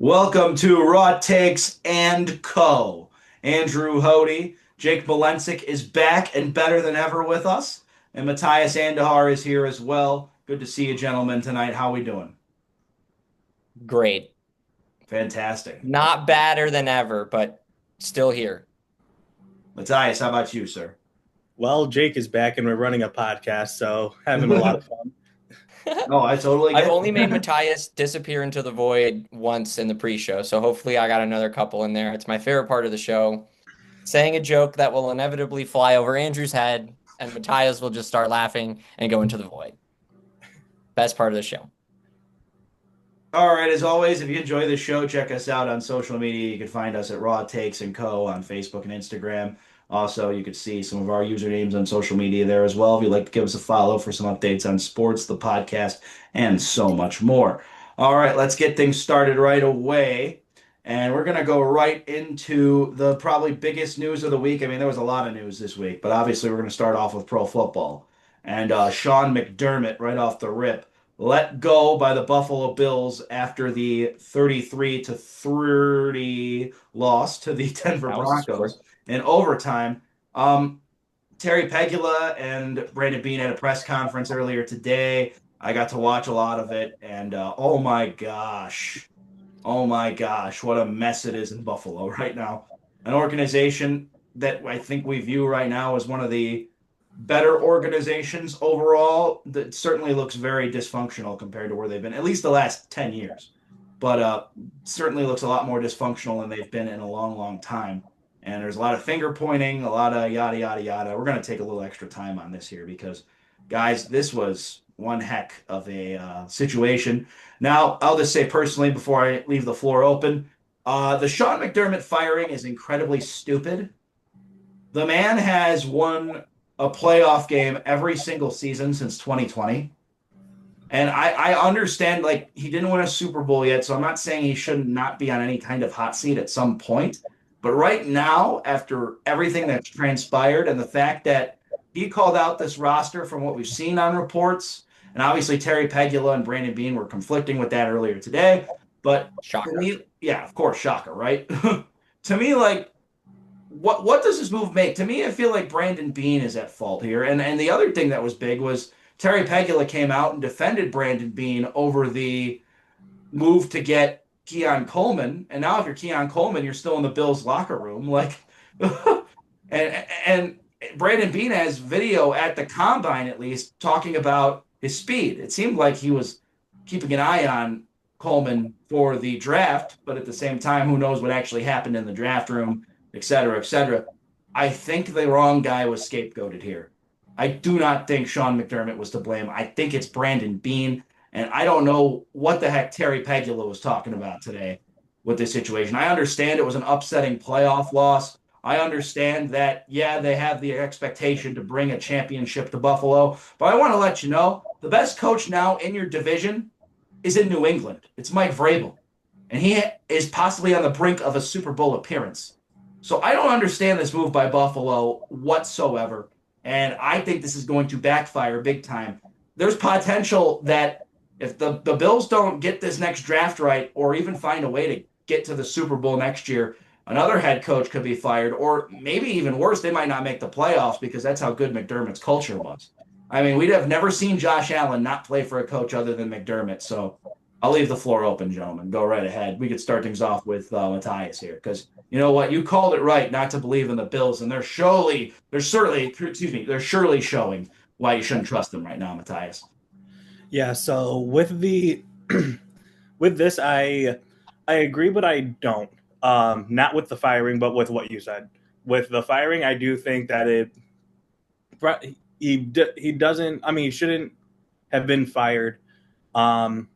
Welcome to Raw Takes and Co. Andrew Hody, Jake Balensick is back and better than ever with us, and Matthias Andahar is here as well. Good to see you, gentlemen, tonight. How we doing? Great. Fantastic. Not badder than ever, but still here. Matthias, how about you, sir? Well, Jake is back and we're running a podcast, so having a lot of fun. No, I totally I've get only made it. Matthias disappear into the void once in the pre-show, so hopefully I got another couple in there. It's my favorite part of the show. Saying a joke that will inevitably fly over Andrew's head, and Matthias will just start laughing and go into the void. Best part of the show. All right, as always, if you enjoy the show, check us out on social media. You can find us at Raw Takes and Co. on Facebook and Instagram. Also, you could see some of our usernames on social media there as well. If you'd like to give us a follow for some updates on sports, the podcast, and so much more. All right, let's get things started right away. And we're going to go right into the probably biggest news of the week. I mean, there was a lot of news this week, but obviously we're going to start off with pro football. And Sean McDermott, right off the rip, let go by the Buffalo Bills after the 33 to 30 loss to the Denver That was the Broncos score. in overtime. Um, Terry Pegula and Brandon Beane had a press conference earlier today. I got to watch a lot of it, and oh my gosh, what a mess it is in Buffalo right now. An organization that I think we view right now as one of the better organizations overall. That certainly looks very dysfunctional compared to where they've been, at least the last 10 years. But certainly looks a lot more dysfunctional than they've been in a long, long time. And there's a lot of finger pointing, a lot of yada, yada, yada. We're going to take a little extra time on this here because, guys, this was one heck of a situation. Now, I'll just say personally before I leave the floor open, the Sean McDermott firing is incredibly stupid. The man has won a playoff game every single season since 2020. And I understand, like, he didn't win a Super Bowl yet, so I'm not saying he should not be on any kind of hot seat at some point. But right now, after everything that's transpired and the fact that he called out this roster from what we've seen on reports, and obviously Terry Pegula and Brandon Beane were conflicting with that earlier today. But to Shocker. me, yeah, of course, shocker, right? To me, like, what does this move make? To me, I feel like Brandon Beane is at fault here. And the other thing that was big was Terry Pegula came out and defended Brandon Beane over the move to get Keon Coleman. And now if you're Keon Coleman, you're still in the Bills locker room. Like and Brandon Beane has video at the combine at least talking about his speed. It seemed like he was keeping an eye on Coleman for the draft, but at the same time, who knows what actually happened in the draft room, et cetera, et cetera. I think the wrong guy was scapegoated here. I do not think Sean McDermott was to blame. I think it's Brandon Beane. And I don't know what the heck Terry Pegula was talking about today with this situation. I understand it was an upsetting playoff loss. I understand that, yeah, they have the expectation to bring a championship to Buffalo. But I want to let you know the best coach now in your division is in New England. It's Mike Vrabel. And he is possibly on the brink of a Super Bowl appearance. So I don't understand this move by Buffalo whatsoever. And I think this is going to backfire big time. There's potential that if the Bills don't get this next draft right or even find a way to get to the Super Bowl next year, another head coach could be fired, or maybe even worse, they might not make the playoffs because that's how good McDermott's culture was. I mean, we'd have never seen Josh Allen not play for a coach other than McDermott. So I'll leave the floor open, gentlemen. Go right ahead. We could start things off with Matthias here because you know what? You called it right not to believe in the Bills, and they're surely showing why you shouldn't trust them right now, Matthias. Yeah, so with the with this I agree, but I don't. Not with the firing, but with what you said. With the firing, I do think that he doesn't. I mean, he shouldn't have been fired. Um,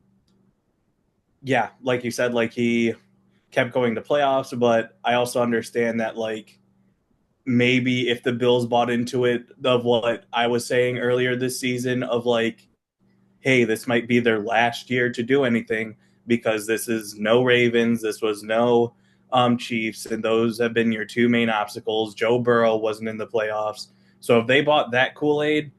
yeah, like you said, like he kept going to playoffs, but I also understand that like maybe if the Bills bought into it of what I was saying earlier this season of like, hey, this might be their last year to do anything because this is no Ravens, this was no Chiefs, and those have been your two main obstacles. Joe Burrow wasn't in the playoffs. So if they bought that Kool-Aid,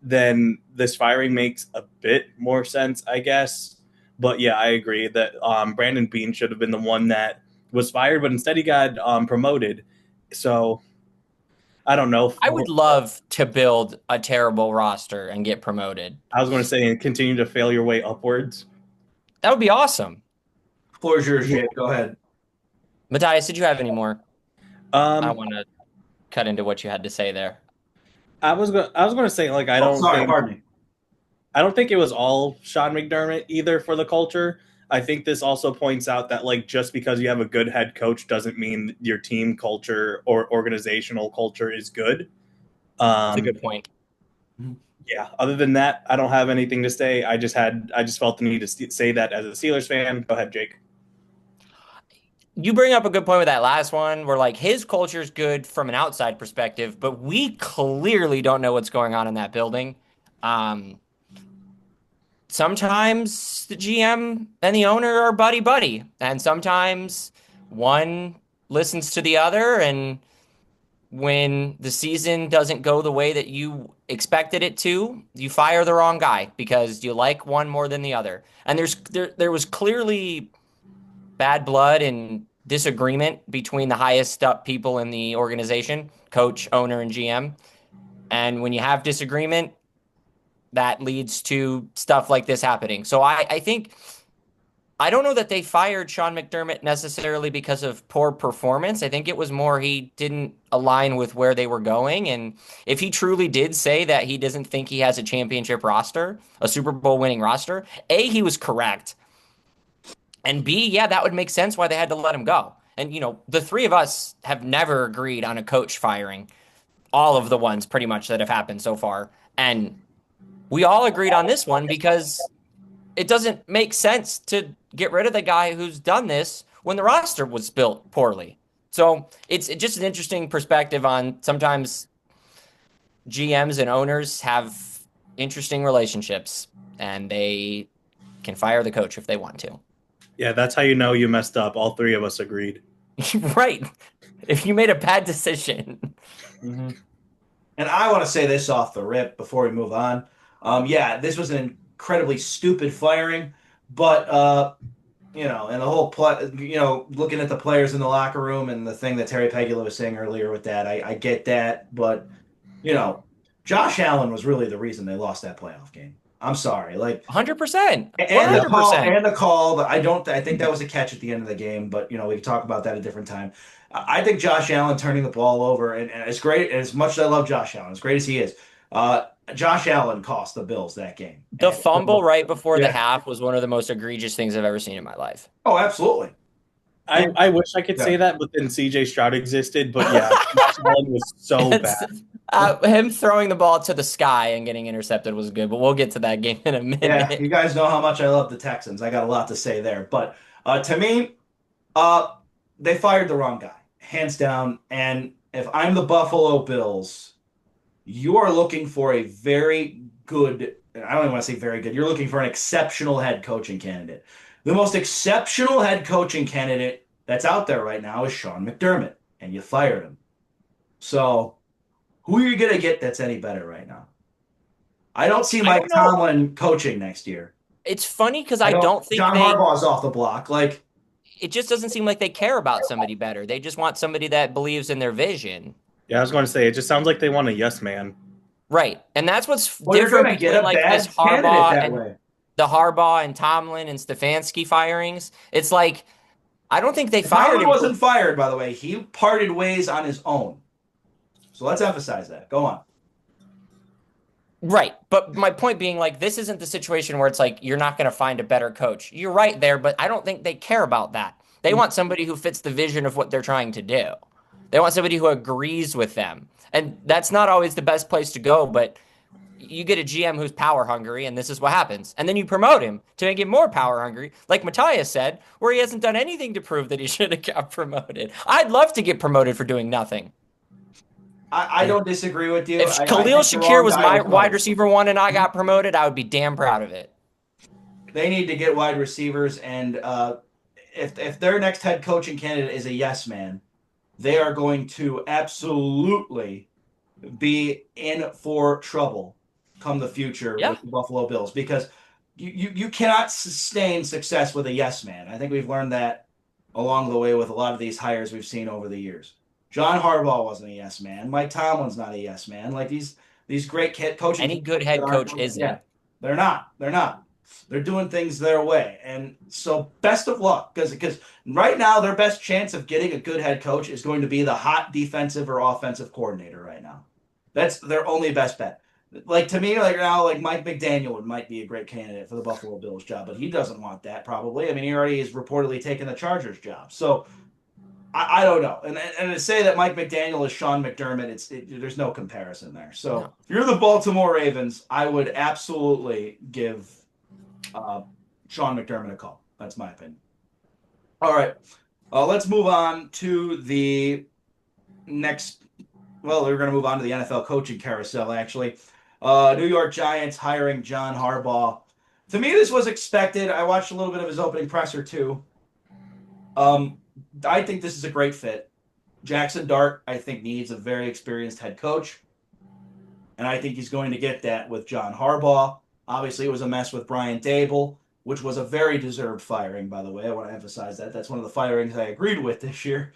then this firing makes a bit more sense, I guess. But yeah, I agree that Brandon Beane should have been the one that was fired, but instead he got promoted. So I don't know. I would love to build a terrible roster and get promoted. I was going to say, and continue to fail your way upwards. That would be awesome. Floor is yours, Jake. Go ahead. Matthias, did you have any more? I Um, want to cut into what you had to say there. I was going to say, like, I don't think, Pardon me. I don't think it was all Sean McDermott either for the culture. I think this also points out that, like, just because you have a good head coach doesn't mean your team culture or organizational culture is good. That's a good point. Yeah. Other than that, I don't have anything to say. I just felt the need to say that as a Steelers fan. Go ahead, Jake. You bring up a good point with that last one, where like his culture is good from an outside perspective, but we clearly don't know what's going on in that building. Sometimes the GM and the owner are buddy, and sometimes one listens to the other, and when the season doesn't go the way that you expected it to, you fire the wrong guy because you like one more than the other. And there was clearly bad blood and disagreement between the highest up people in the organization, coach, owner, and GM. And when you have disagreement, that leads to stuff like this happening. So I think, I don't know that they fired Sean McDermott necessarily because of poor performance. I think it was more he didn't align with where they were going. And if he truly did say that he doesn't think he has a championship roster, a Super Bowl winning roster, A, he was correct. And B, yeah, that would make sense why they had to let him go. And, you know, the three of us have never agreed on a coach firing. All of the ones pretty much that have happened so far. And we all agreed on this one because it doesn't make sense to get rid of the guy who's done this when the roster was built poorly. So it's just an interesting perspective on sometimes GMs and owners have interesting relationships and they can fire the coach if they want to. Yeah, that's how you know you messed up. All three of us agreed. Right. If you made a bad decision. Mm-hmm. And I want to say this off the rip before we move on. Yeah, this was an incredibly stupid firing, but you know, and the whole looking at the players in the locker room and the thing that Terry Pegula was saying earlier with that, I get that, but you know, Josh Allen was really the reason they lost that playoff game. I'm sorry, like 100%, 100%. And the call, but I think that was a catch at the end of the game. But you know, we can talk about that a different time. I think Josh Allen turning the ball over, and as great as much as I love Josh Allen, as great as he is, Josh Allen cost the Bills that game. The fumble right before the half was one of the most egregious things I've ever seen in my life. Oh, absolutely. I wish I could say that, but then CJ Stroud existed. But yeah, Josh Allen was so bad. Him throwing the ball to the sky and getting intercepted was good, but we'll get to that game in a minute. Yeah, you guys know how much I love the Texans. I got a lot to say there. But to me, they fired the wrong guy, hands down. And if I'm the Buffalo Bills, you are looking for a very good, I don't even want to say very good, you're looking for an exceptional head coaching candidate. The most exceptional head coaching candidate that's out there right now is Sean McDermott, and you fired him. So who are you going to get that's any better right now? I don't see Mike Tomlin coaching next year. It's funny because I don't think John Harbaugh's off the block. Like, it just doesn't seem like they care about somebody better. They just want somebody that believes in their vision. Yeah, I was going to say, it just sounds like they want a yes man. Right. And that's what's different between like this Harbaugh and the Harbaugh and Tomlin and Stefanski firings. It's like, I don't think they fired him. Tomlin wasn't fired, by the way. He parted ways on his own. So let's emphasize that. Go on. Right. But my point being, like, this isn't the situation where it's like, you're not going to find a better coach. You're right there, but I don't think they care about that. They want somebody who fits the vision of what they're trying to do. They want somebody who agrees with them. And that's not always the best place to go, but you get a GM who's power hungry, and this is what happens. And then you promote him to make him more power hungry, like Matthias said, where he hasn't done anything to prove that he should have got promoted. I'd love to get promoted for doing nothing. I don't disagree with you. If Khalil Shakir was my wide receiver one and I got promoted, I would be damn proud of it. They need to get wide receivers, and if their next head coaching candidate is a yes man, they are going to absolutely be in for trouble come the future with the Buffalo Bills, because you cannot sustain success with a yes man. I think we've learned that along the way with a lot of these hires we've seen over the years. John Harbaugh wasn't a yes man. Mike Tomlin's not a yes man. Like these great coaching Any good that head aren't coach doing it. Yeah, isn't. they're not. They're not. They're doing things their way. And so best of luck because right now their best chance of getting a good head coach is going to be the hot defensive or offensive coordinator right now. That's their only best bet. Like to me, like now, like Mike McDaniel might be a great candidate for the Buffalo Bills job, but he doesn't want that probably. I mean, he already is reportedly taking the Chargers job. So I don't know. And to say that Mike McDaniel is Sean McDermott, there's no comparison there. So No. if you're the Baltimore Ravens, I would absolutely give Sean McDermott a call. That's my opinion. All right. Let's move on to the next. Well, we're going to move on to the NFL coaching carousel, actually. New York Giants hiring John Harbaugh. To me, this was expected. I watched a little bit of his opening presser, too. I think this is a great fit. Jackson Dart, I think, needs a very experienced head coach. And I think he's going to get that with John Harbaugh. Obviously, it was a mess with Brian Dable, which was a very deserved firing, by the way. I want to emphasize that. That's one of the firings I agreed with this year.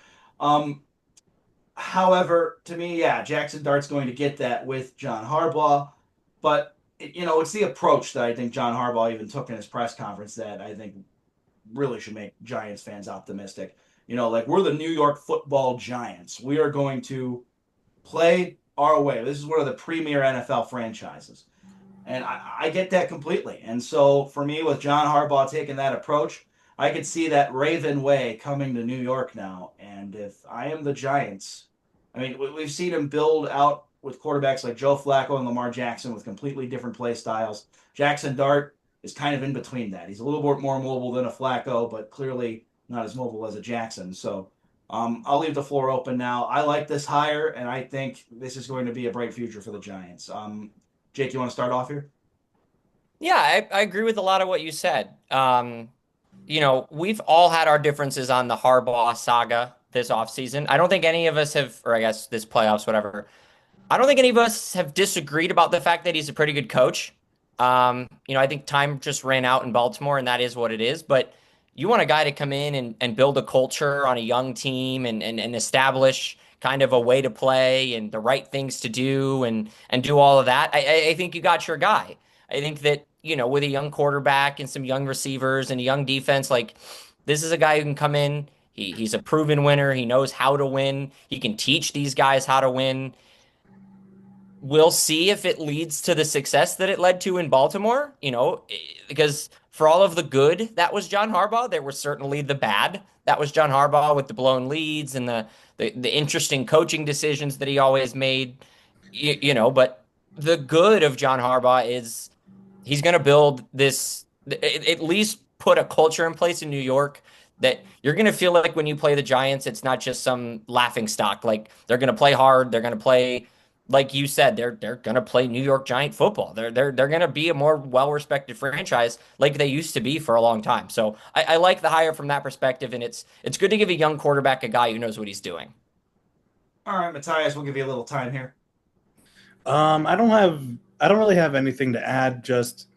However, to me, yeah, Jackson Dart's going to get that with John Harbaugh. But, it's the approach that I think John Harbaugh even took in his press conference that I think really should make Giants fans optimistic. Like we're the New York Football Giants. We are going to play our way. This is one of the premier NFL franchises. And I get that completely. And so for me, with John Harbaugh taking that approach, I could see that Raven way coming to New York now. And if I am the Giants, I mean, we've seen him build out with quarterbacks like Joe Flacco and Lamar Jackson with completely different play styles. Jackson Dart is kind of in between that. He's a little bit more mobile than a Flacco, but clearly not as mobile as a Jackson. So I'll leave the floor open now. I like this hire, and I think this is going to be a bright future for the Giants. Jake, you want to start off here? Yeah, I agree with a lot of what you said. We've all had our differences on the Harbaugh saga this offseason. I don't think any of us have, or I guess this playoffs, whatever. I don't think any of us have disagreed about the fact that he's a pretty good coach. I think time just ran out in Baltimore, and that is what it is. But you want a guy to come in and build a culture on a young team and establish kind of a way to play and the right things to do and do all of that. I think you got your guy. I think that, with a young quarterback and some young receivers and a young defense, like this is a guy who can come in. He's a proven winner. He knows how to win. He can teach these guys how to win. We'll see if it leads to the success that it led to in Baltimore, because for all of the good that was John Harbaugh, there was certainly the bad that was John Harbaugh with the blown leads and the interesting coaching decisions that he always made, but the good of John Harbaugh is he's going to build this, at least put a culture in place in New York that you're going to feel like when you play the Giants, it's not just some laughing stock. Like they're going to play hard. They're going to play, like you said, they're going to play New York Giant football. They're going to be a more well-respected franchise like they used to be for a long time. So I like the hire from that perspective, and it's good to give a young quarterback a guy who knows what he's doing. All right, Matthias, we'll give you a little time here. I don't really have anything to add. Just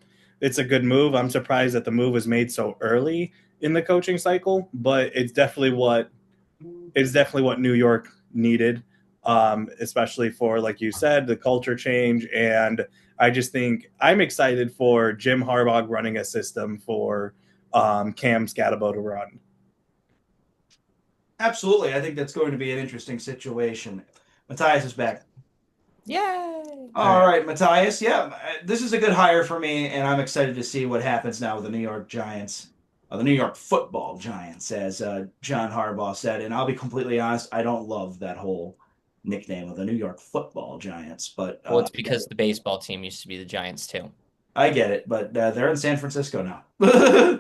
it's a good move. I'm surprised that the move was made so early in the coaching cycle, but it's definitely what New York needed. Especially for, like you said, the culture change. And I just think I'm excited for Jim Harbaugh running a system for Cam Scatabo to run. Absolutely. I think that's going to be an interesting situation. Matthias is back. Yay! All right, Matthias. Yeah, this is a good hire for me, and I'm excited to see what happens now with the New York Giants. The New York Football Giants, as John Harbaugh said. And I'll be completely honest, I don't love that whole nickname of the New York Football Giants, but Well, it's because the baseball team used to be the Giants too. I get it, but they're in San Francisco now.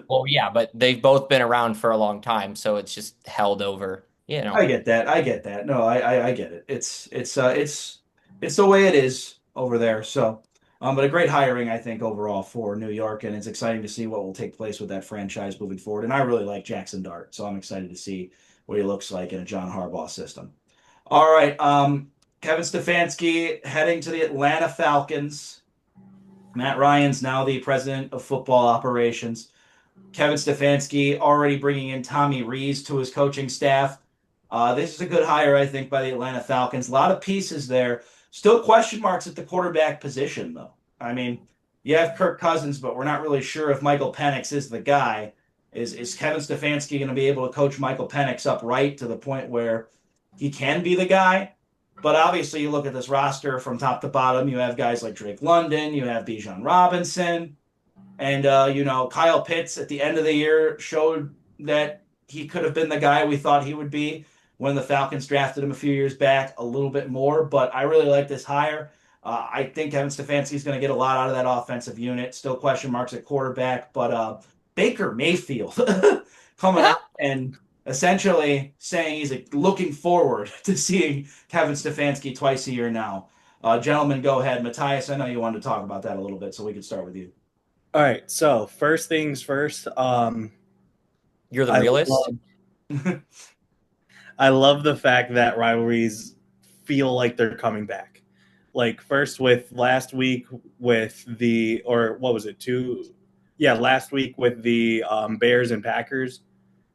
Well, yeah, but they've both been around for a long time, so it's just held over. I get that. I get that. No, I get it. It's the way it is over there. So, but a great hiring, I think, overall for New York, and it's exciting to see what will take place with that franchise moving forward. And I really like Jackson Dart, so I'm excited to see what he looks like in a John Harbaugh system. All right, Kevin Stefanski heading to the Atlanta Falcons. Matt Ryan's now the president of football operations. Kevin Stefanski already bringing in Tommy Rees to his coaching staff. This is a good hire, I think, by the Atlanta Falcons. A lot of pieces there. Still question marks at the quarterback position, though. I mean, you have Kirk Cousins, but we're not really sure if Michael Penix is the guy. Is Kevin Stefanski going to be able to coach Michael Penix up right to the point where he can be the guy? But obviously, you look at this roster from top to bottom. You have guys like Drake London, you have Bijan Robinson, and Kyle Pitts at the end of the year showed that he could have been the guy we thought he would be when the Falcons drafted him a few years back a little bit more. But I really like this hire. I think Kevin Stefanski is going to get a lot out of that offensive unit. Still question marks at quarterback, but Baker Mayfield coming out and essentially saying he's looking forward to seeing Kevin Stefanski twice a year now. Gentlemen, go ahead. Matthias, I know you wanted to talk about that a little bit, so we could start with you. All right. So first things first. You're the realist. I love the fact that rivalries feel like they're coming back. Like first with last week with the, or what was it? Last week with the Bears and Packers,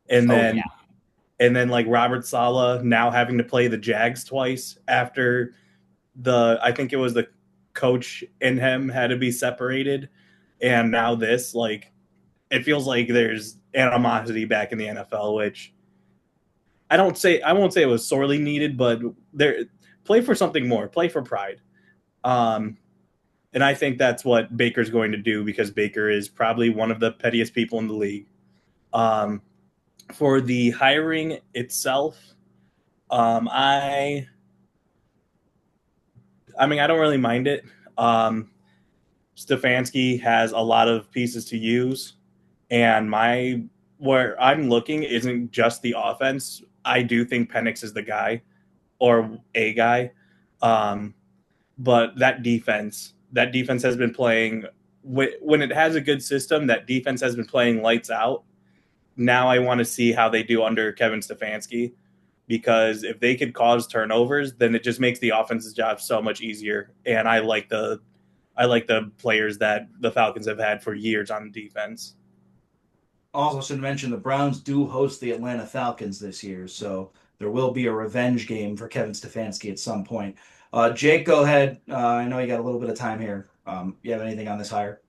and then like Robert Saleh now having to play the Jags twice after I think it was the coach and him had to be separated. And now this, like, it feels like there's animosity back in the NFL, which I won't say it was sorely needed, but play for something more, play for pride. And I think that's what Baker's going to do because Baker is probably one of the pettiest people in the league. For the hiring itself, I mean, I don't really mind it. Stefanski has a lot of pieces to use, and where I'm looking isn't just the offense. I do think Penix is the guy or a guy, but that defense has been playing when it has a good system. That defense has been playing lights out. Now I want to see how they do under Kevin Stefanski, because if they could cause turnovers, then it just makes the offense's job so much easier. And I like the players that the Falcons have had for years on defense. Also should mention the Browns do host the Atlanta Falcons this year, so there will be a revenge game for Kevin Stefanski at some point. Jake, go ahead. I know you got a little bit of time here. You have anything on this hire?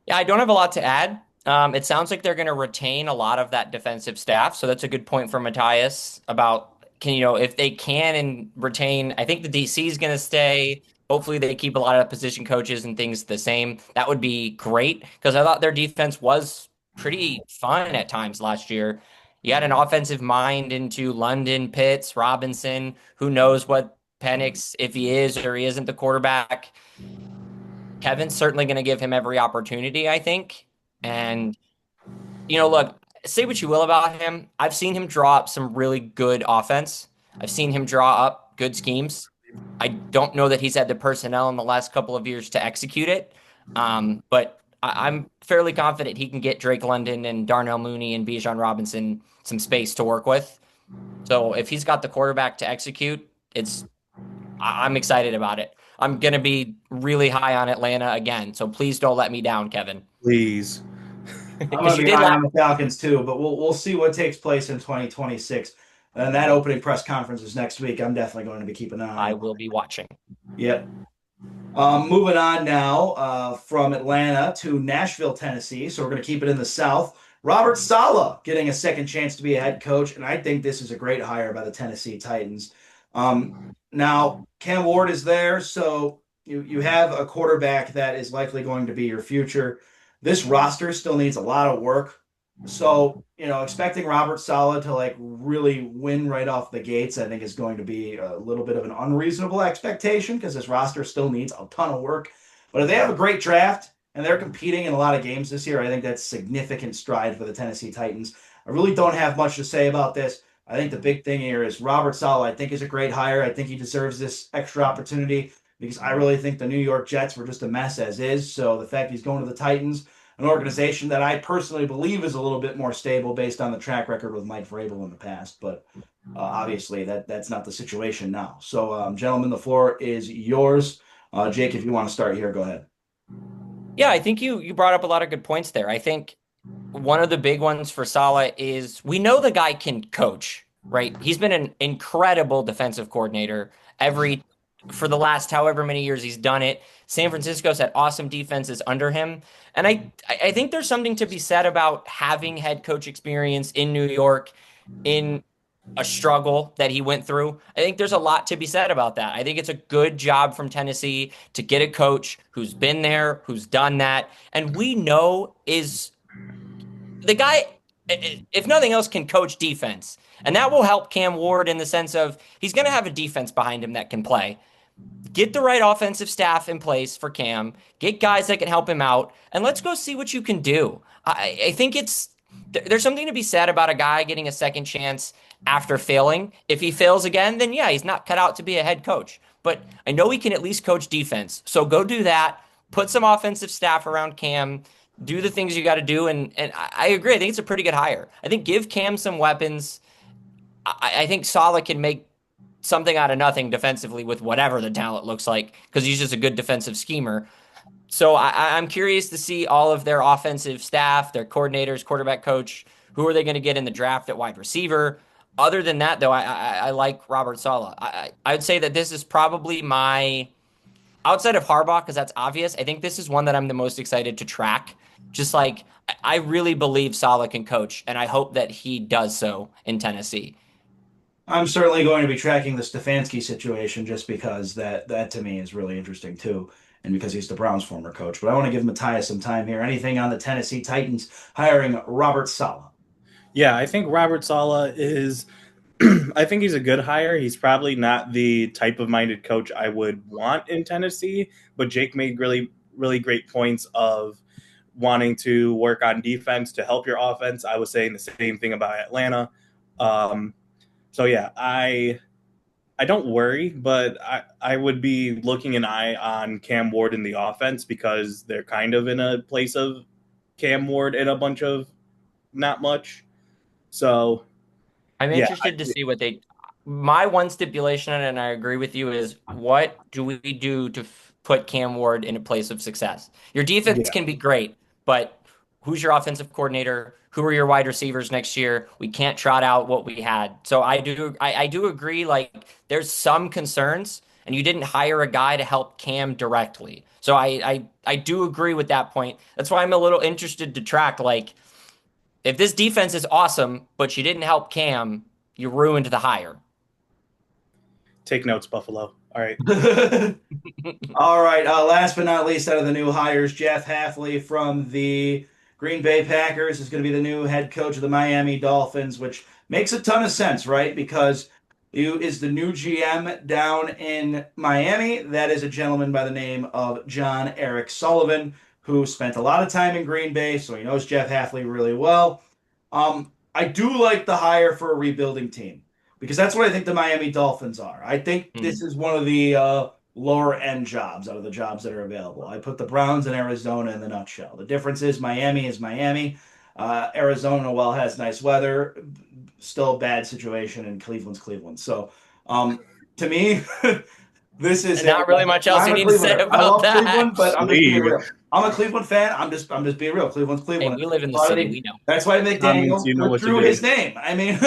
Yeah, I don't have a lot to add. It sounds like they're going to retain a lot of that defensive staff, so that's a good point for Matthias about if they can and retain. I think the DC is going to stay. Hopefully, they keep a lot of position coaches and things the same. That would be great because I thought their defense was pretty fun at times last year. You had an offensive mind into London, Pitts, Robinson. Who knows what Penix, if he is or he isn't the quarterback. Kevin's certainly going to give him every opportunity, I think. And, look, say what you will about him. I've seen him draw up some really good offense. I've seen him draw up good schemes. I don't know that he's had the personnel in the last couple of years to execute it. But I'm fairly confident he can get Drake London and Darnell Mooney and Bijan Robinson some space to work with. So if he's got the quarterback to execute, I'm excited about it. I'm going to be really high on Atlanta again. So please don't let me down, Kevin. Please. I'm going to be high on the Falcons too, but we'll see what takes place in 2026. And that opening press conference is next week. I'm definitely going to be keeping an eye on it. I will be watching. Yep. Moving on now from Atlanta to Nashville, Tennessee. So we're going to keep it in the South. Robert Saleh getting a second chance to be a head coach, and I think this is a great hire by the Tennessee Titans. Now, Cam Ward is there, so you have a quarterback that is likely going to be your future. This roster still needs a lot of work. So, expecting Robert Saleh to really win right off the gates, I think is going to be a little bit of an unreasonable expectation because this roster still needs a ton of work. But if they have a great draft and they're competing in a lot of games this year, I think that's significant stride for the Tennessee Titans. I really don't have much to say about this. I think the big thing here is Robert Saleh, I think, is a great hire. I think he deserves this extra opportunity because I really think the New York Jets were just a mess as is. So the fact he's going to the Titans, an organization that I personally believe is a little bit more stable based on the track record with Mike Vrabel in the past. But obviously that's not the situation now. So, gentlemen, the floor is yours. Jake, if you want to start here, go ahead. Yeah, I think you brought up a lot of good points there. I think one of the big ones for Saleh is we know the guy can coach, right? He's been an incredible defensive coordinator every for the last however many years he's done it. San Francisco's had awesome defenses under him. And I think there's something to be said about having head coach experience in New York in a struggle that he went through. I think there's a lot to be said about that. I think it's a good job from Tennessee to get a coach who's been there, who's done that, and we know is the guy, if nothing else, can coach defense. And that will help Cam Ward in the sense of he's going to have a defense behind him that can play. Get the right offensive staff in place for Cam, get guys that can help him out, and let's go see what you can do. I think there's something to be said about a guy getting a second chance after failing. If he fails again, then yeah, he's not cut out to be a head coach. But I know he can at least coach defense. So go do that. Put some offensive staff around Cam. Do the things you got to do. And I agree. I think it's a pretty good hire. I think give Cam some weapons. I think Saleh can make something out of nothing defensively with whatever the talent looks like because he's just a good defensive schemer. So I'm curious to see all of their offensive staff, their coordinators, quarterback coach. Who are they going to get in the draft at wide receiver? Other than that, though, I like Robert Saleh. I would say that this is probably my, outside of Harbaugh, because that's obvious, I think this is one that I'm the most excited to track. Just like, I really believe Saleh can coach, and I hope that he does so in Tennessee. I'm certainly going to be tracking the Stefanski situation just because that to me is really interesting too, and because he's the Browns' former coach. But I want to give Matthias some time here. Anything on the Tennessee Titans hiring Robert Saleh? Yeah, I think Robert Saleh is. I think he's a good hire. He's probably not the type of minded coach I would want in Tennessee, but Jake made really, really great points of wanting to work on defense to help your offense. I was saying the same thing about Atlanta. So yeah, I don't worry, but I would be looking an eye on Cam Ward in the offense because they're kind of in a place of Cam Ward and a bunch of not much. So I'm yeah, interested to see what they. My one stipulation, and I agree with you, is what do we do to put Cam Ward in a place of success? Your defense yeah, can be great, but who's your offensive coordinator? Who are your wide receivers next year? We can't trot out what we had. So I do agree. Like there's some concerns, and you didn't hire a guy to help Cam directly. So I do agree with that point. That's why I'm a little interested to track like if this defense is awesome, but you didn't help Cam, you ruined the hire. take notes, Buffalo. All right. All right. Last but not least, out of the new hires, Jeff Hafley from the Green Bay Packers is going to be the new head coach of the Miami Dolphins, which makes a ton of sense, right? Because he is the new GM down in Miami. That is a gentleman by the name of John Eric Sullivan, who spent a lot of time in Green Bay, so he knows Jeff Hafley really well. I do like the hire for a rebuilding team because that's what I think the Miami Dolphins are. I think this is one of the lower end jobs out of the jobs that are available. I put the Browns and Arizona in the nutshell. The difference is Miami is Miami. Arizona, while has nice weather, still a bad situation, and Cleveland's Cleveland. So to me, this is Not really much else you need to say about I love that. Cleveland, but I'm just being real. I'm a Cleveland fan. I'm just being real. Cleveland's Hey, Cleveland. we live in the city. We know. That's why Means McDaniel you know what to withdrew do. his name. I mean,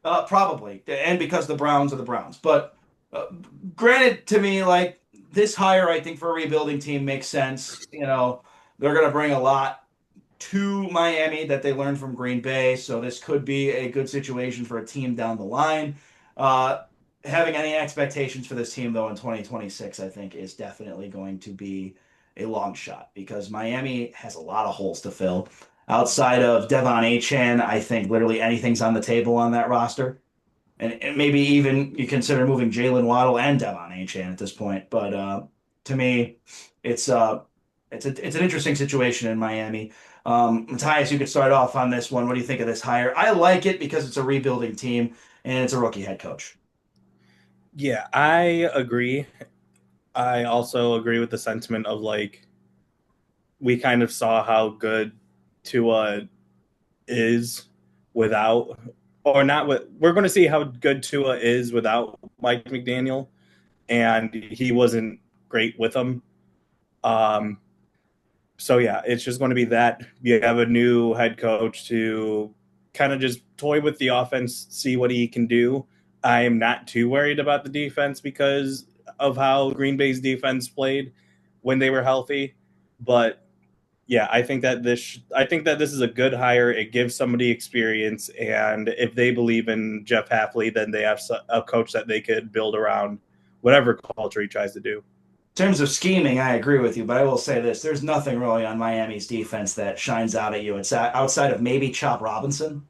probably, and because the Browns are the Browns. But granted, to me, like this hire, I think for a rebuilding team makes sense. You know, they're going to bring a lot to Miami that they learned from Green Bay, so this could be a good situation for a team down the line. Having any expectations for this team, though, in 2026, I think is definitely going to be a long shot because Miami has a lot of holes to fill. Outside of Devon Achane, I think literally anything's on the table on that roster. And maybe even you consider moving Jalen Waddle and Devon Achane at this point. But to me, it's an interesting situation in Miami. Matthias, you could start off on this one. What do you think of this hire? I like it because it's a rebuilding team and it's a rookie head coach. Yeah, I agree. I also agree with the sentiment of like we kind of saw how good Tua is without or not with we're going to see how good Tua is without Mike McDaniel, and he wasn't great with him. So yeah, it's just going to be that you have a new head coach to kind of just toy with the offense, see what he can do. I am not too worried about the defense because of how Green Bay's defense played when they were healthy. But yeah, I think that this is a good hire. It gives somebody experience, and if they believe in Jeff Hafley, then they have a coach that they could build around whatever culture he tries to do. In terms of scheming, I agree with you, but I will say this: there's nothing really on Miami's defense that shines out at you. It's outside of maybe Chop Robinson.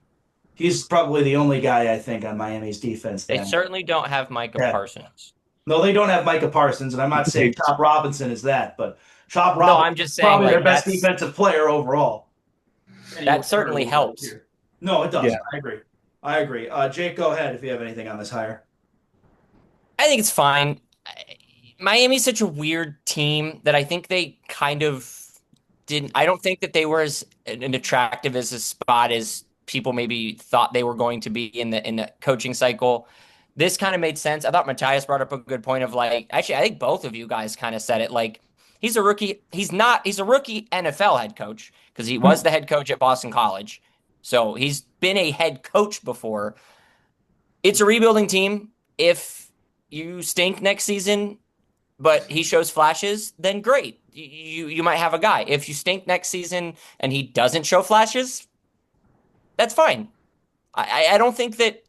He's probably the only guy I think on Miami's defense They that. certainly don't have Micah Yeah. Parsons. No, they don't have Micah Parsons, and I'm not saying Chop Robinson is that, but Chop No, Robinson I'm just is saying, probably like, their best that's- defensive player overall. That certainly helps. No, it does. Yeah. I agree. Jake, go ahead if you have anything on this hire. I think it's fine. Miami's such a weird team that I think they kind of didn't. I don't think that they were as an attractive as a spot as people maybe thought they were going to be in the coaching cycle. This kind of made sense. I thought Matthias brought up a good point of like, actually, I think both of you guys kind of said it. Like, he's a rookie. He's a rookie NFL head coach because he was the head coach at Boston College. So he's been a head coach before. It's a rebuilding team. If you stink next season, but he shows flashes, then great. You might have a guy. If you stink next season and he doesn't show flashes, that's fine. I don't think that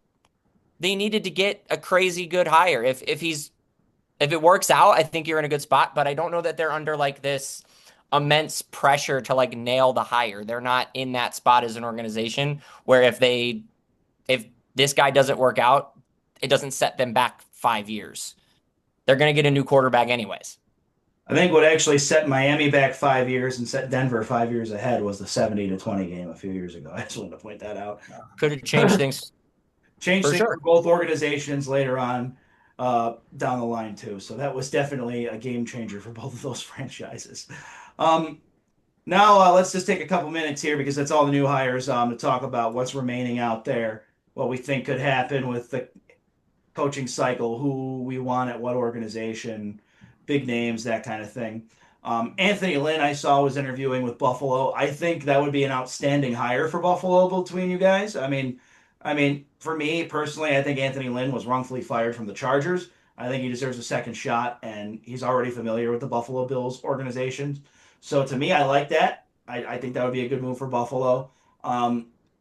they needed to get a crazy good hire. If it works out, I think you're in a good spot, but I don't know that they're under like this immense pressure to like nail the hire. They're not in that spot as an organization where if this guy doesn't work out, it doesn't set them back 5 years. They're going to get a new quarterback anyways. I think what actually set Miami back 5 years and set Denver 5 years ahead was the 70-20 game a few years ago. I just wanted to point that out. Could have changed things. For both organizations later on down the line too. So that was definitely a game changer for both of those franchises. Now let's just take a couple minutes here because that's all the new hires to talk about what's remaining out there, what we think could happen with the coaching cycle, who we want at what organization, big names, that kind of thing. Anthony Lynn, I saw, was interviewing with Buffalo. I think that would be an outstanding hire for Buffalo between you guys. I mean, for me personally, I think Anthony Lynn was wrongfully fired from the Chargers. I think he deserves a second shot, and he's already familiar with the Buffalo Bills organization. So to me, I like that. I think that would be a good move for Buffalo.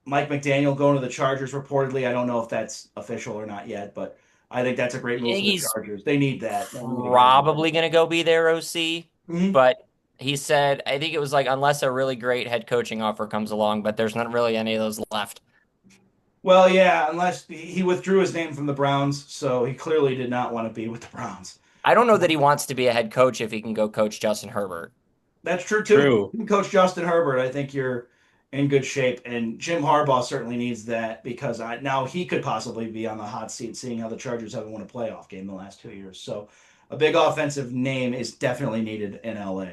Mike McDaniel going to the Chargers reportedly. I don't know if that's official or not yet, but I think that's a great move for the Chargers. They need that. Probably going to go be their OC, but he said, I think it was like, unless a really great head coaching offer comes along, but there's not really any of those left. Well, yeah, unless he withdrew his name from the Browns, so he clearly did not want to be with the Browns. I don't know that he wants to be a head coach if he can go coach Justin Herbert. That's true, too. You can coach Justin Herbert. I think you're in good shape, and Jim Harbaugh certainly needs that because now he could possibly be on the hot seat, seeing how the Chargers haven't won a playoff game the last 2 years. So a big offensive name is definitely needed in LA.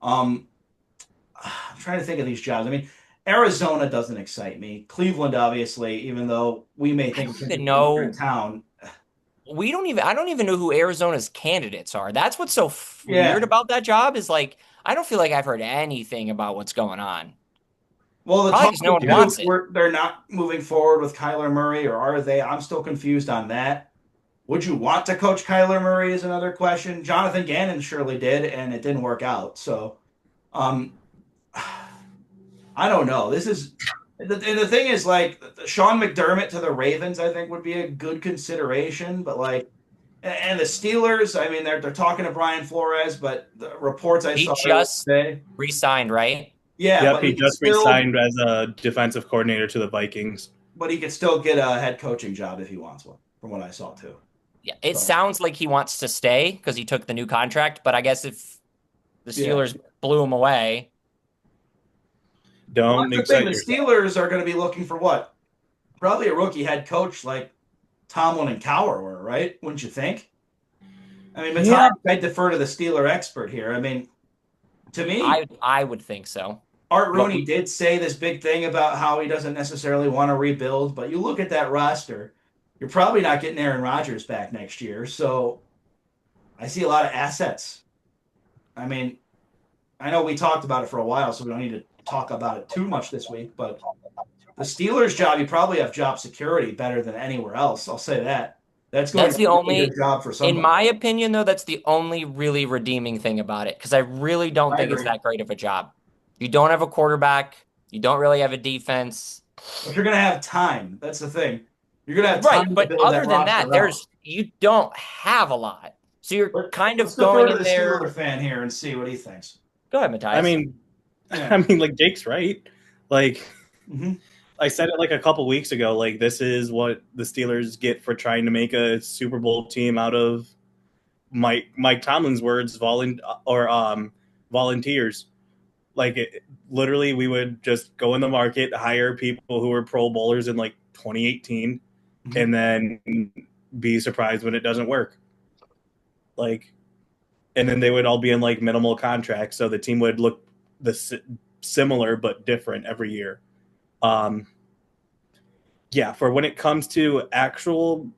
I'm trying to think of these jobs. I mean, Arizona doesn't excite me. Cleveland, obviously, even though we may think it's a different town. I don't even know who Arizona's candidates are. That's what's so weird about that job is like, I don't feel like I've heard anything about what's going on. Well, the talk no one wants it. They're not moving forward with Kyler Murray, or are they? I'm still confused on that. Would you want to coach Kyler Murray is another question. Jonathan Gannon surely did, and it didn't work out. So, I don't know. This is the thing is like Sean McDermott to the Ravens, I think would be a good consideration, but like, and the Steelers, I mean, they're talking to Brian Flores, but the reports I saw just re-signed, right? Yeah, yep, he just re-signed as a defensive coordinator to the Vikings. But he could still get a head coaching job if he wants one, from what I saw too. Yeah, it sounds like he wants to stay because he took the new contract, but I guess if the Steelers blew him away. Don't excite yourself. The Steelers are going to be looking for what? Probably a rookie head coach like Tomlin and Cowher were, right? Wouldn't you think? I mean, Matthias, I defer to the Steeler expert here. I mean, to me, I would think so. Art Rooney did say this big thing about how he doesn't necessarily want to rebuild, but you look at that roster, you're probably not getting Aaron Rodgers back next year. So I see a lot of assets. I mean, I know we talked about it for a while, so we don't need to talk about it too much this week, but the Steelers' job, you probably have job security better than anywhere else. I'll say that. That's going That's to the be a only, good job for somebody. in my opinion, though, that's the only really redeeming thing about it because I really don't I think it's agree. that great of a job. You don't have a quarterback. You don't really have a defense. But you're going to have time. That's the thing. You're going to have Right, time to but build other that than roster that, out. you don't have a lot. So you're kind of Let's going defer to in the there. Steeler fan here and see what he thinks. Go ahead, Matthias. I mean, like Jake's right. Like Mm-hmm. I said it like a couple weeks ago. Like this is what the Steelers get for trying to make a Super Bowl team out of Mike Tomlin's words, volunteers. Like literally, we would just go in the market, hire people who were Pro Bowlers in like 2018, and then be surprised when it doesn't work. Like, and then they would all be in like minimal contracts, so the team would look similar but different every year. Yeah, for when it comes to an actual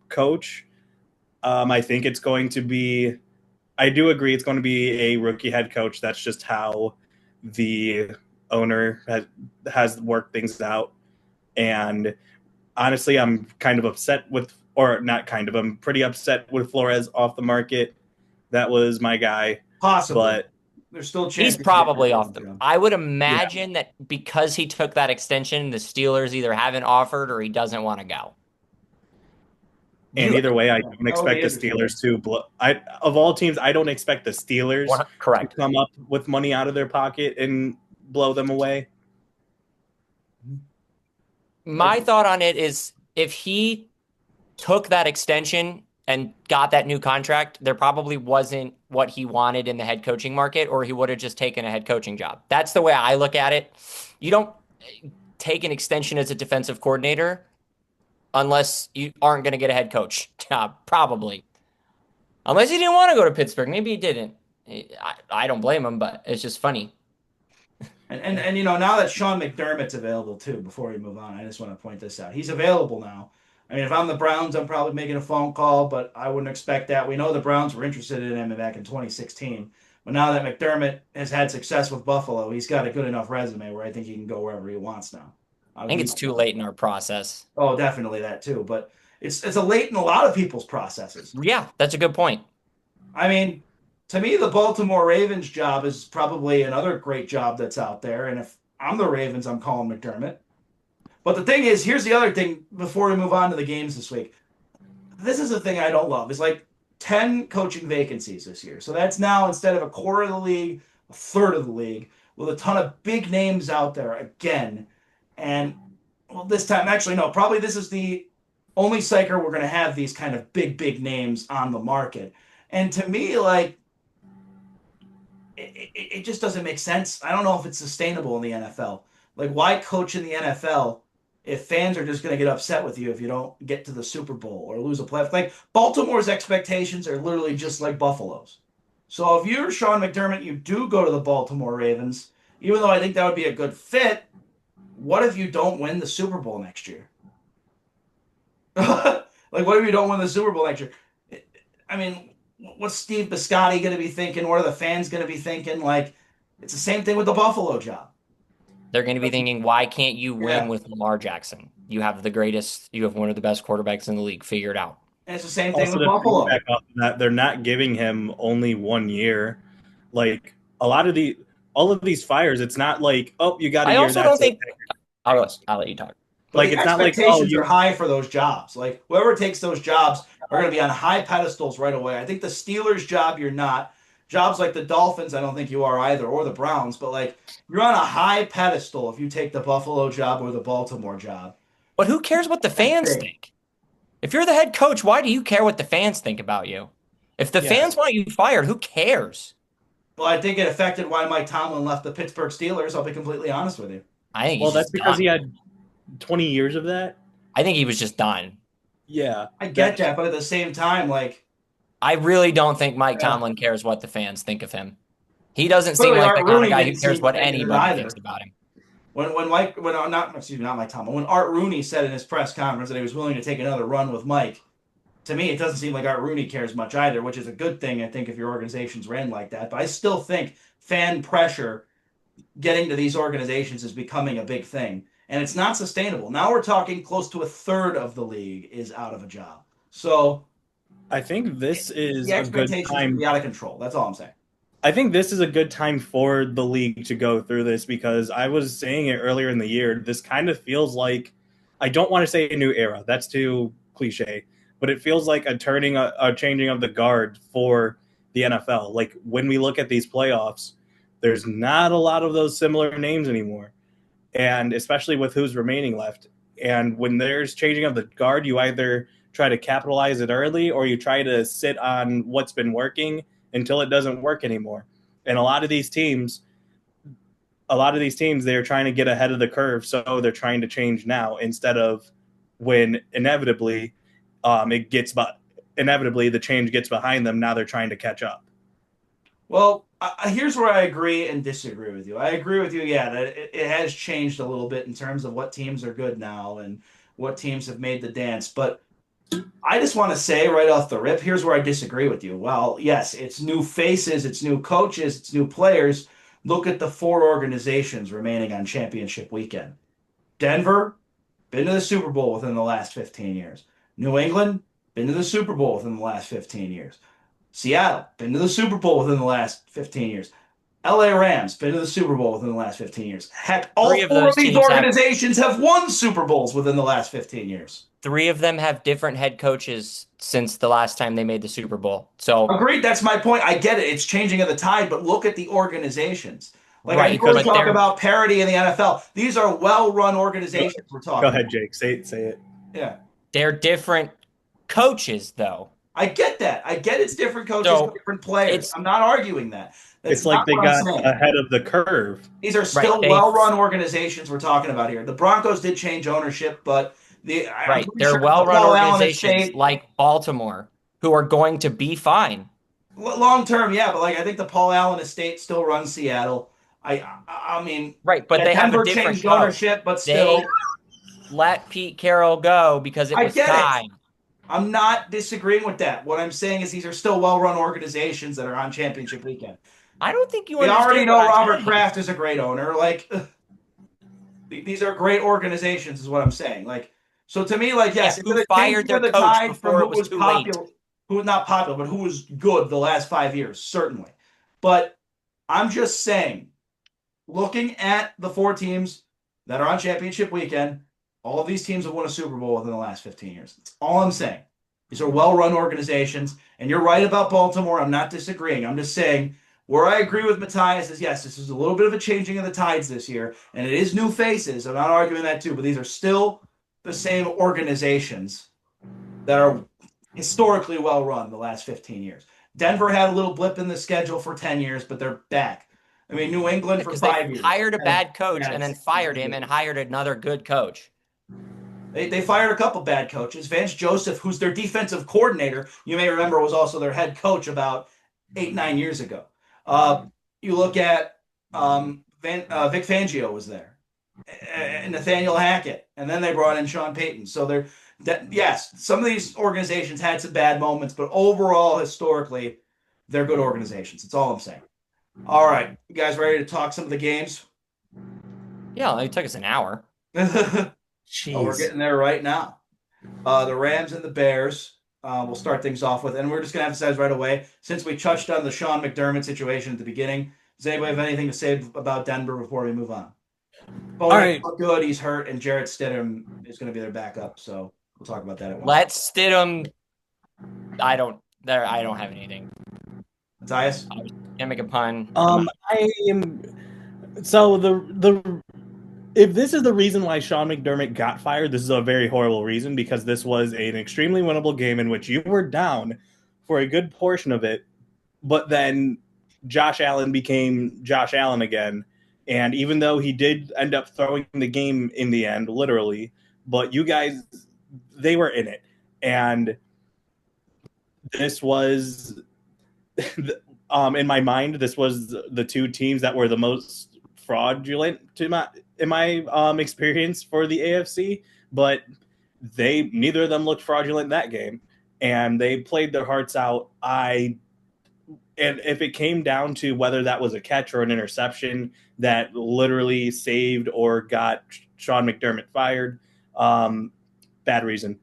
coach, I think it's going to be. I do agree it's going to be a rookie head coach. That's just how the owner has worked things out. And honestly, I'm kind of upset with, or not kind of, I'm pretty upset with Flores off the market. That was my guy. Possibly. But there's still a chance he's probably off them. I would imagine that because he took that extension, the Steelers either haven't offered or he doesn't want to go. And either way, I don't expect the Steelers to blow. Of all teams, I don't expect the Steelers to come up with money out of their pocket and blow them away. My thought on it is if he took that extension and got that new contract, there probably wasn't what he wanted in the head coaching market, or he would have just taken a head coaching job. That's the way I look at it. You don't take an extension as a defensive coordinator unless you aren't going to get a head coach job, probably. Unless he didn't want to go to Pittsburgh. Maybe he didn't. I don't blame him, but it's just funny. And you know, now that Sean McDermott's available too, before we move on, I just want to point this out. He's available now. I mean, if I'm the Browns, I'm probably making a phone call, but I wouldn't expect that. We know the Browns were interested in him back in 2016. But now that McDermott has had success with Buffalo, he's got a good enough resume where I think he can go wherever he wants now. I think it's too late in our process. Oh, definitely that too. But it's a late in a lot of people's processes. Yeah, that's a good point. I mean, to me, the Baltimore Ravens job is probably another great job that's out there. And if I'm the Ravens, I'm calling McDermott. But the thing is, here's the other thing before we move on to the games this week. This is the thing I don't love. It's like 10 coaching vacancies this year. So that's now, instead of a quarter of the league, a third of the league, with a ton of big names out there again. And, well, this time, actually, no, probably this is the only cycle we're going to have these kind of big names on the market. And to me, like, it just doesn't make sense. I don't know if it's sustainable in the NFL. Like, why coach in the NFL if fans are just going to get upset with you if you don't get to the Super Bowl or lose a playoff? Like, Baltimore's expectations are literally just like Buffalo's. So if you're Sean McDermott, you do go to the Baltimore Ravens, even though I think that would be a good fit. What if you don't win the Super Bowl next year? Like, what if you don't win the Super Bowl next year? I mean, what's Steve Biscotti going to be thinking? What are the fans going to be thinking? Like, it's the same thing with the Buffalo job. They're going to be thinking, why can't you win with Lamar Jackson? You have one of the best quarterbacks in the league. Figure it out. And it's the same thing with Buffalo. Back off that, they're not giving him only 1 year. Like, all of these fires, it's not like, oh, you got a year. I also don't think. I'll let you talk. But like, it's not like, oh, you're high for those jobs. Like, whoever takes those jobs are going to be on high pedestals right away. I think the Steelers job, you're not. Jobs like the Dolphins, I don't think you are either, or the Browns. But, like, you're on a high pedestal if you take the Buffalo job or the Baltimore job. But who cares what the fans think? If you're the head coach, why do you care what the fans think about you? If the fans want you fired, who cares? Well, I think it affected why Mike Tomlin left the Pittsburgh Steelers. I'll be completely honest with you. I think that's because he had 20 years of that. I think he was just done. Yeah. I get that, but at the same time, like, I really don't think Mike Tomlin cares what the fans think of him. He doesn't seem like the kind of guy who cares what anybody thinks about him. When Mike Tomlin, when Art Rooney said in his press conference that he was willing to take another run with Mike, to me, it doesn't seem like Art Rooney cares much either, which is a good thing, I think, if your organization's ran like that. But I still think fan pressure getting to these organizations is becoming a big thing, and it's not sustainable. Now we're talking close to a third of the league is out of a job. So I think this is the a good expectations can time. be out of control. That's all I'm saying. I think this is a good time for the league to go through this because I was saying it earlier in the year. This kind of feels like, I don't want to say a new era. That's too cliche, but it feels like a changing of the guard for the NFL. Like when we look at these playoffs, there's not a lot of those similar names anymore, and especially with who's remaining left. And when there's changing of the guard, you either try to capitalize it early or you try to sit on what's been working until it doesn't work anymore. And a lot of these teams, they're trying to get ahead of the curve, so they're trying to change now instead of when inevitably the change gets behind them. Now they're trying to catch up. Well, here's where I agree and disagree with you. I agree with you, yeah, that it has changed a little bit in terms of what teams are good now and what teams have made the dance. But I just want to say right off the rip, here's where I disagree with you. Well, yes, it's new faces, it's new coaches, it's new players. Look at the four organizations remaining on championship weekend. Denver, been to the Super Bowl within the last 15 years. New England, been to the Super Bowl within the last 15 years. Seattle, been to the Super Bowl within the last 15 years. LA Rams, been to the Super Bowl within the last 15 years. Heck, all four of these organizations have won Super Bowls within the last 15 years. 3 of them have different head coaches since the last time they made the Super Bowl. So agreed, that's my point. I get it. It's changing of the tide, but look at the organizations. Like right, I always talk about parity in the NFL. These are well-run organizations we're talking Go ahead, about. Jake. Say it. Yeah. They're different coaches, though. I get that. I get it's different coaches, different players. I'm not arguing that. It's like they got ahead of the curve. These are still well-run organizations we're talking about here. The Broncos did change ownership, but they're well-run organizations like Baltimore who are going to be fine. Long-term, yeah, but like I think the Paul Allen estate still runs Seattle. I mean, right, but they have a different changed ownership, but still they let Pete Carroll go because it was time. I'm not disagreeing with that. What I'm saying is these are still well-run organizations that are on championship weekend. I don't think you. We already know Robert Kraft is a great owner. Like these are great organizations, is what I'm saying. Like so, to me, like yes, who fired their coach before it was too late? Who was not popular, but who was good the last 5 years, certainly. But I'm just saying, looking at the 4 teams that are on championship weekend, all of these teams have won a Super Bowl within the last 15 years. That's all I'm saying. These are well-run organizations, and you're right about Baltimore. I'm not disagreeing. I'm just saying where I agree with Matthias is, yes, this is a little bit of a changing of the tides this year, and it is new faces. I'm not arguing that too, but these are still the same organizations that are historically well-run the last 15 years. Denver had a little blip in the schedule for 10 years, but they're back. I mean, New England for 5 years. Hired a bad coach and then fired him and hired another good coach. They fired a couple bad coaches. Vance Joseph, who's their defensive coordinator, you may remember was also their head coach about 8-9 years ago. You look at Vic Fangio was there, and Nathaniel Hackett, and then they brought in Sean Payton. So yes, some of these organizations had some bad moments, but overall, historically, they're good organizations. That's all I'm saying. All right, you guys ready to talk some of the games? Yeah, it took us an hour. Oh, we're getting there right now. The Rams and the Bears. We'll start things off with, and we're just going to emphasize right away, since we touched on the Sean McDermott situation at the beginning, does anybody have anything to say about Denver before we move on? All right. Good, he's hurt, and Jarrett Stidham is going to be their backup, so we'll talk about that. Let Stidham. I don't have anything. Matthias? I can't make a pun. I am. So if this is the reason why Sean McDermott got fired, this is a very horrible reason, because this was an extremely winnable game in which you were down for a good portion of it, but then Josh Allen became Josh Allen again. And even though he did end up throwing the game in the end, literally, but you guys, they were in it. And this was, in my mind, this was the 2 teams that were the most fraudulent in my experience for the AFC, but neither of them looked fraudulent in that game. and they played their hearts out. And if it came down to whether that was a catch or an interception that literally saved or got Sean McDermott fired, bad reason.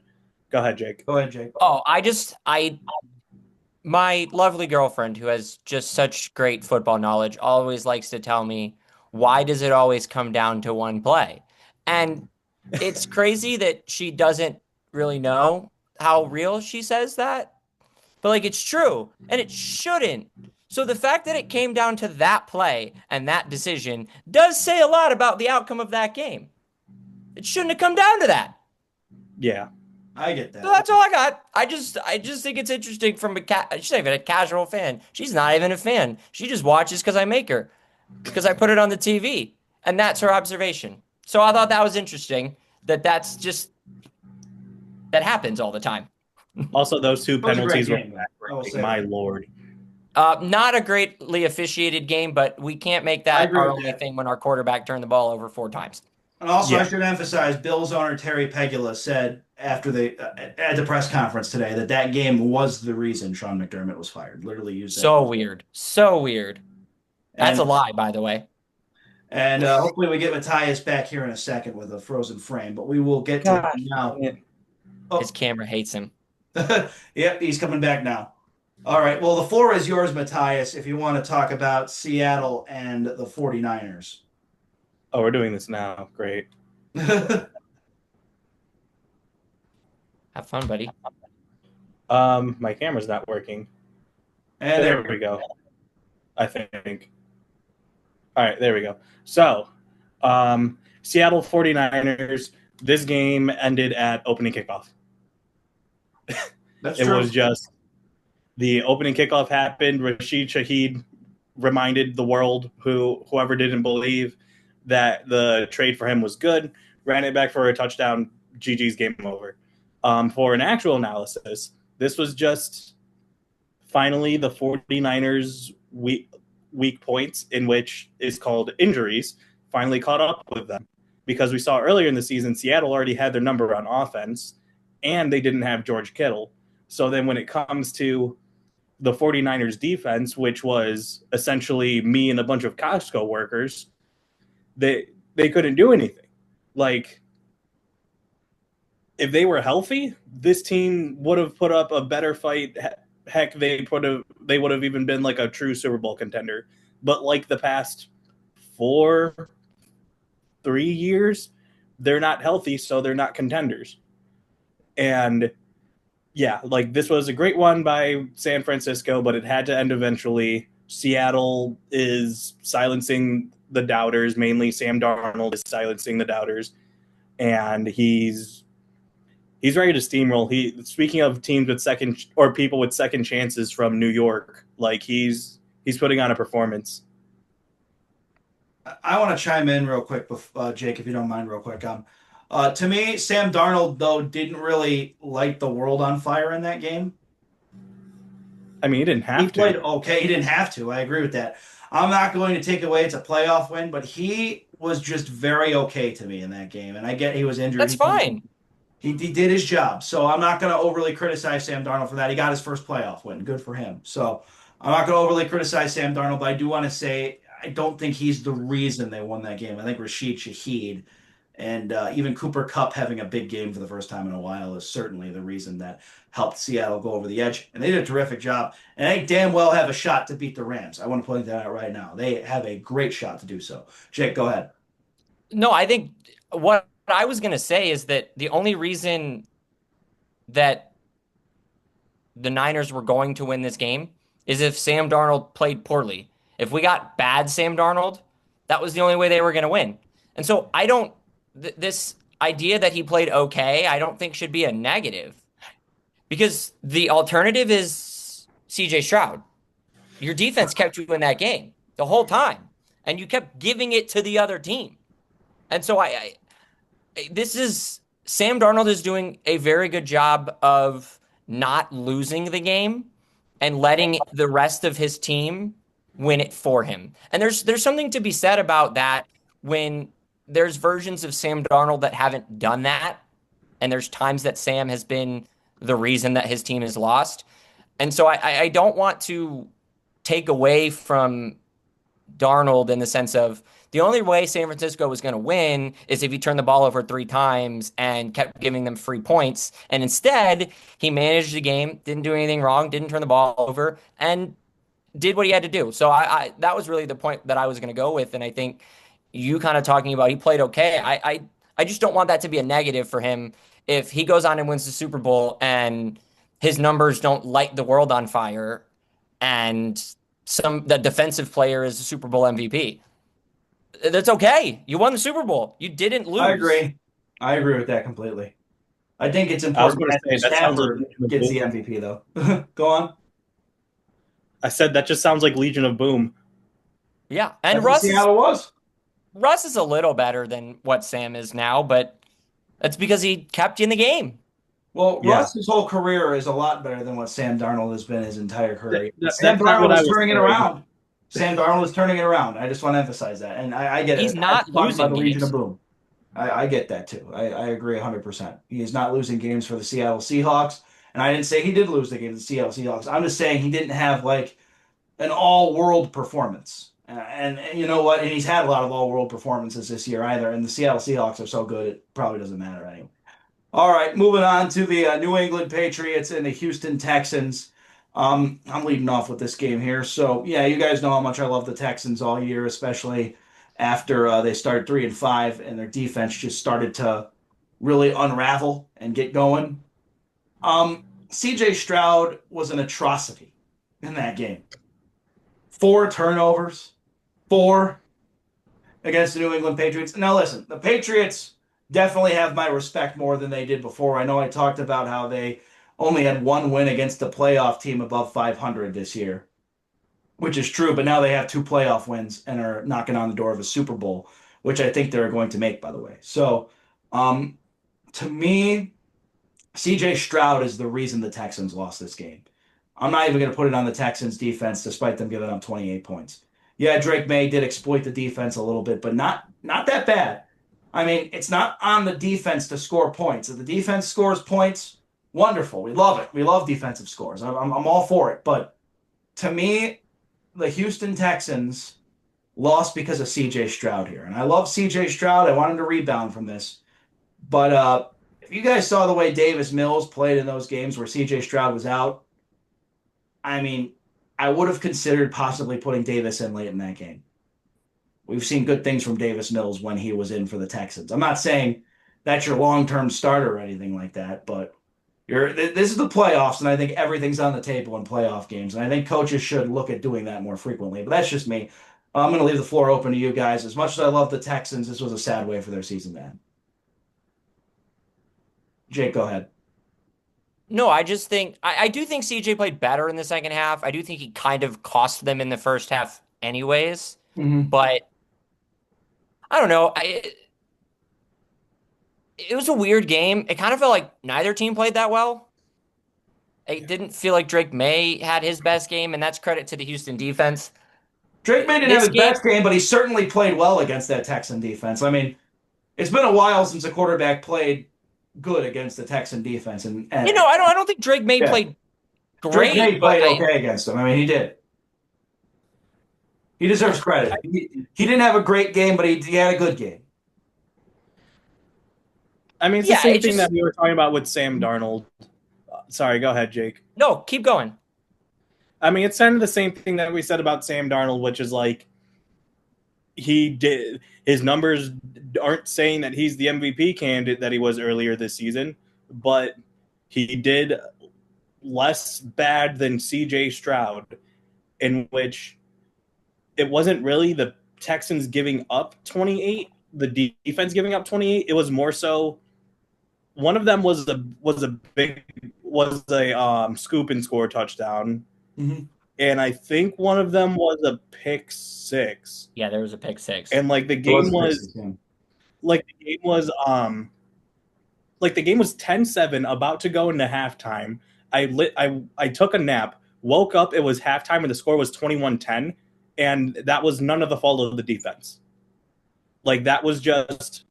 Go ahead, Jake. Go ahead, Jake. Oh, my lovely girlfriend, who has just such great football knowledge, always likes to tell me, why does it always come down to one play? And it's crazy that she doesn't really know how real she says that, but like it's true, and it shouldn't. So the fact that it came down to that play and that decision does say a lot about the outcome of that game. It shouldn't have come down to that. Yeah. I get that. So that's all I got. I just think it's interesting from she's not even a casual fan. She's not even a fan. She just watches because I make her, because I put it on the TV, and that's her observation. So I thought that was interesting. that happens all the time. Also, those two penalties were my lord. Not a greatly officiated game, but we can't make that our only thing when our quarterback turned the ball over 4 times. And also, I should emphasize, Bills owner Terry Pegula said after at the press conference today that game was the reason Sean McDermott was fired. Literally used that. So weird. That's a lie, by the way. And hopefully we get Matthias back here in a second with a frozen frame, but we will get to it now. His camera hates him. Yep, he's coming back now. All right, well, the floor is yours, Matthias, if you want to talk about Seattle and the 49ers. Oh, we're doing this now. Great. Have fun, buddy. My camera's not working. And there we go. I think. All right, there we go. So, Seattle 49ers, this game ended at opening kickoff. That's it true. Was just the opening kickoff happened. Rashid Shaheed reminded the world, whoever didn't believe, that the trade for him was good, ran it back for a touchdown. GG's, game over. For an actual analysis, this was just finally the 49ers weak points, in which is called injuries, finally caught up with them. Because we saw earlier in the season, Seattle already had their number on offense, and they didn't have George Kittle. So then when it comes to the 49ers defense, which was essentially me and a bunch of Costco workers, they couldn't do anything. Like, if they were healthy, this team would have put up a better fight. Heck, they would have even been like a true Super Bowl contender. But like the past 3 years, they're not healthy, so they're not contenders. And yeah, like this was a great one by San Francisco, but it had to end eventually. Seattle is silencing the doubters. Mainly Sam Darnold is silencing the doubters, and he's ready to steamroll. Speaking of teams with people with second chances from New York, like he's putting on a performance. I want to chime in real quick, Jake, if you don't mind, real quick. To me, Sam Darnold, though, didn't really light the world on fire in that game. I mean, he didn't have to. He played okay. He didn't have to. I agree with that. I'm not going to take away it's a playoff win, but he was just very okay to me in that game. And I get he was injured. That's fine. He did his job. So I'm not going to overly criticize Sam Darnold for that. He got his first playoff win. Good for him. So I'm not going to overly criticize Sam Darnold, but I do want to say I don't think he's the reason they won that game. I think Rashid Shaheed and even Cooper Kupp having a big game for the first time in a while is certainly the reason that helped Seattle go over the edge. And they did a terrific job. And they damn well have a shot to beat the Rams. I want to point that out right now. They have a great shot to do so. Jake, go ahead. No, I think what I was going to say is that the only reason that the Niners were going to win this game is if Sam Darnold played poorly. If we got bad Sam Darnold, that was the only way they were going to win. And so this idea that he played okay, I don't think should be a negative, because the alternative is CJ Stroud. Your defense kept you in that game the whole time, and you kept giving it to the other team. And so Sam Darnold is doing a very good job of not losing the game and letting the rest of his team win it for him. And there's something to be said about that when there's versions of Sam Darnold that haven't done that. And there's times that Sam has been the reason that his team is lost. And so I don't want to take away from Darnold in the sense of the only way San Francisco was going to win is if he turned the ball over 3 times and kept giving them free points. And instead, he managed the game, didn't do anything wrong, didn't turn the ball over, and did what he had to do. So that was really the point that I was going to go with. And I think you kind of talking about he played okay. I just don't want that to be a negative for him if he goes on and wins the Super Bowl and his numbers don't light the world on fire and the defensive player is the Super Bowl MVP. That's okay. You won the Super Bowl. You didn't lose. I agree with that completely. I think it's important that Stafford gets the MVP, though. Go on. I said that just sounds like Legion of Boom. Yeah, and Russ is a little better than what Sam is now, but that's because he kept you in the game. Well, yeah. Russ's whole career is a lot better than what Sam Darnold has been his entire career. Sam Darnold is turning it around. Sam Darnold is turning it around. I just want to emphasize that. And I get it. He's not losing games. Legion of Boom. I get that too. I agree 100%. He is not losing games for the Seattle Seahawks. And I didn't say he did lose the game to the Seattle Seahawks. I'm just saying he didn't have like an all-world performance. And you know what? And he's had a lot of all-world performances this year either. And the Seattle Seahawks are so good, it probably doesn't matter anyway. All right, moving on to the New England Patriots and the Houston Texans. I'm leading off with this game here. So, yeah, you guys know how much I love the Texans all year, especially after they started 3-5 and their defense just started to really unravel and get going. C.J. Stroud was an atrocity in that game. 4 turnovers, 4 against the New England Patriots. Now, listen, the Patriots definitely have my respect more than they did before. I know I talked about how they only had 1 win against a playoff team above 500 this year, which is true, but now they have 2 playoff wins and are knocking on the door of a Super Bowl, which I think they're going to make, by the way. So, to me, C.J. Stroud is the reason the Texans lost this game. I'm not even going to put it on the Texans defense, despite them giving up 28 points. Yeah, Drake May did exploit the defense a little bit, but not that bad. I mean, it's not on the defense to score points. If the defense scores points, wonderful. We love it. We love defensive scores. I'm all for it. But to me, the Houston Texans lost because of C.J. Stroud here. And I love C.J. Stroud. I want him to rebound from this. But if you guys saw the way Davis Mills played in those games where C.J. Stroud was out, I mean, I would have considered possibly putting Davis in late in that game. We've seen good things from Davis Mills when he was in for the Texans. I'm not saying that's your long-term starter or anything like that, but this is the playoffs, and I think everything's on the table in playoff games, and I think coaches should look at doing that more frequently. But that's just me. I'm going to leave the floor open to you guys. As much as I love the Texans, this was a sad way for their season, man. Jake, go ahead. No, I just think I do think CJ played better in the second half. I do think he kind of cost them in the first half anyways. Mm-hmm. But I don't know. It was a weird game. It kind of felt like neither team played that well. It didn't feel like Drake May had his best game, and that's credit to the Houston defense. Drake May didn't have his best game, but he certainly played well against that Texan defense. I mean, it's been a while since a quarterback played good against the Texan defense, and I don't think Drake May played great. Drake May played okay against them. I mean, he did. He deserves credit. He didn't have a great game, but he had a good game. I mean, it's the same thing that we were talking about with Sam Darnold. Sorry, go ahead, Jake. No, keep going. I mean, it's kind of the same thing that we said about Sam Darnold, which is like his numbers aren't saying that he's the MVP candidate that he was earlier this season, but he did less bad than C.J. Stroud, in which it wasn't really the Texans giving up 28, the defense giving up 28. It was more so one of them was a scoop and score touchdown. Mm-hmm. And I think one of them was a pick 6. Yeah, there was a pick 6. And the game was 10-7, about to go into halftime. I took a nap, woke up, it was halftime, and the score was 21-10, and that was none of the fault of the defense. That was just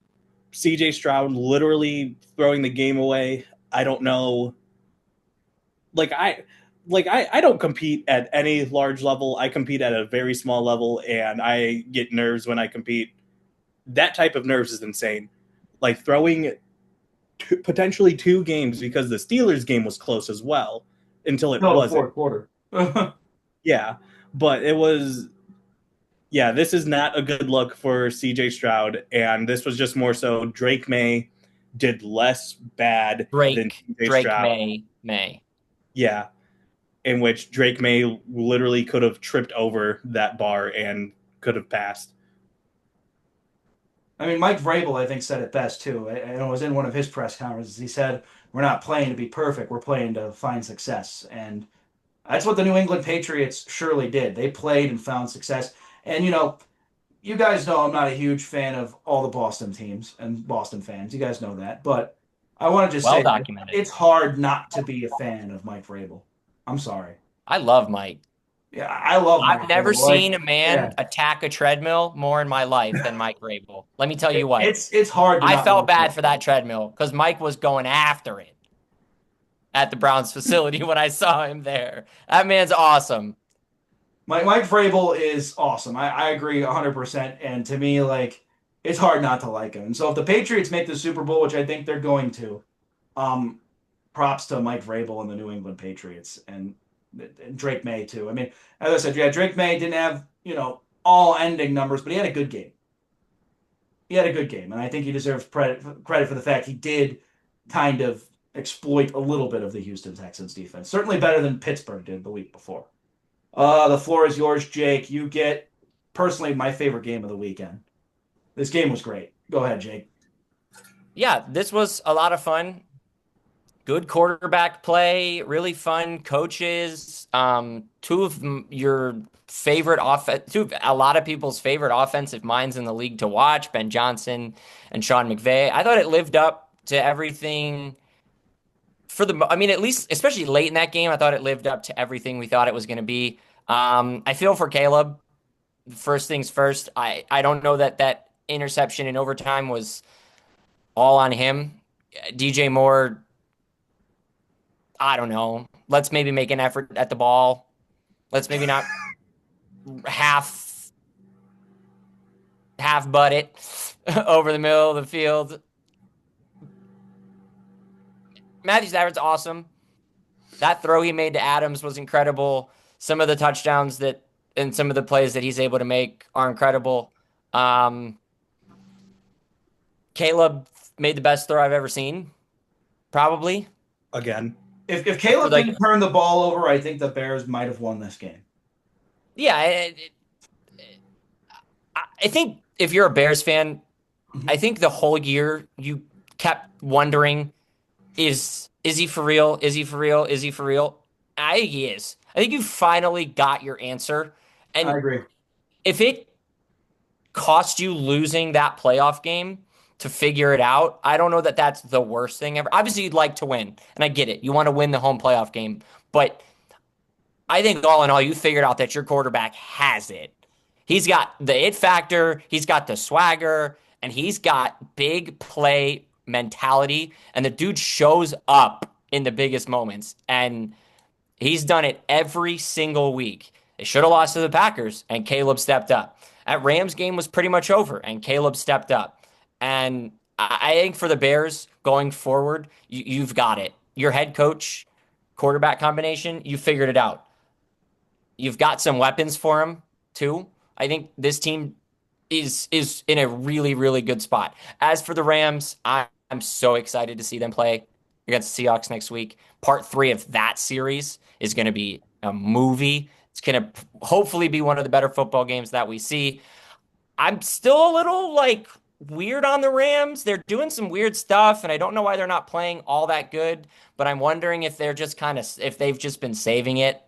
C.J. Stroud literally throwing the game away. I don't know I don't compete at any large level. I compete at a very small level, and I get nerves when I compete. That type of nerves is insane. Like throwing potentially 2 games, because the Steelers game was close as well until it No, the wasn't. fourth quarter. Yeah, but it was. Yeah, this is not a good look for C.J. Stroud, and this was just more so Drake May did less bad than C.J. Drake Stroud. May. Yeah, in which Drake May literally could have tripped over that bar and could have passed. I mean, Mike Vrabel, I think, said it best too. And it was in one of his press conferences. He said, "We're not playing to be perfect. We're playing to find success." And that's what the New England Patriots surely did. They played and found success. And you guys know I'm not a huge fan of all the Boston teams and Boston fans. You guys know that. But I want to just Well say documented. it's hard not to be a fan of Mike Vrabel. I'm sorry. I love Mike. Yeah, I love Mike I've never Vrabel. seen a man attack a treadmill more in my life than Mike Vrabel. Let me tell you what. It's hard. I felt bad for that treadmill because Mike was going after it at the Browns facility when I saw him there. That man's awesome. Mike Vrabel is awesome. I agree 100%. And to me, it's hard not to like him. And so if the Patriots make the Super Bowl, which I think they're going to, props to Mike Vrabel and the New England Patriots and Drake May too. I mean, as I said, yeah, Drake May didn't have, all ending numbers, but he had a good game. And I think he deserves credit for the fact he did kind of exploit a little bit of the Houston Texans defense. Certainly better than Pittsburgh did the week before. The floor is yours, Jake. You get, personally, my favorite game of the weekend. This game was great. Go ahead, Jake. Yeah, this was a lot of fun. Good quarterback play, really fun coaches. Two of your favorite a lot of people's favorite offensive minds in the league to watch, Ben Johnson and Sean McVay. I thought it lived up to everything at least, especially late in that game, I thought it lived up to everything we thought it was going to be. I feel for Caleb. First things first, I don't know that interception in overtime was all on him. DJ Moore, I don't know. Let's maybe make an effort at the ball. Let's maybe not half butt it over the middle of the field. Matthew Stafford's awesome. That throw he made to Adams was incredible. Some of the touchdowns and some of the plays that he's able to make are incredible. Caleb made the best throw I've ever seen, probably. Again. If Caleb didn't turn the ball over, I think the Bears might have won this game. Yeah, I think if you're a Bears fan, I think the whole year you kept wondering, is he for real? Is he for real? Is he for real? I think he is. I think you finally got your answer. And I agree. If it cost you losing that playoff game to figure it out, I don't know that that's the worst thing ever. Obviously, you'd like to win, and I get it. You want to win the home playoff game. But I think all in all, you figured out that your quarterback has it. He's got the it factor, he's got the swagger, and he's got big play mentality, and the dude shows up in the biggest moments, and he's done it every single week. They should have lost to the Packers, and Caleb stepped up. That Rams game was pretty much over, and Caleb stepped up. And I think for the Bears going forward, you've got it. Your head coach, quarterback combination, you figured it out. You've got some weapons for him, too. I think this team is in a really, really good spot. As for the Rams, I'm so excited to see them play against the Seahawks next week. Part 3 of that series is going to be a movie. It's going to hopefully be one of the better football games that we see. I'm still a little weird on the Rams. They're doing some weird stuff, and I don't know why they're not playing all that good, but I'm wondering if they're just if they've just been saving it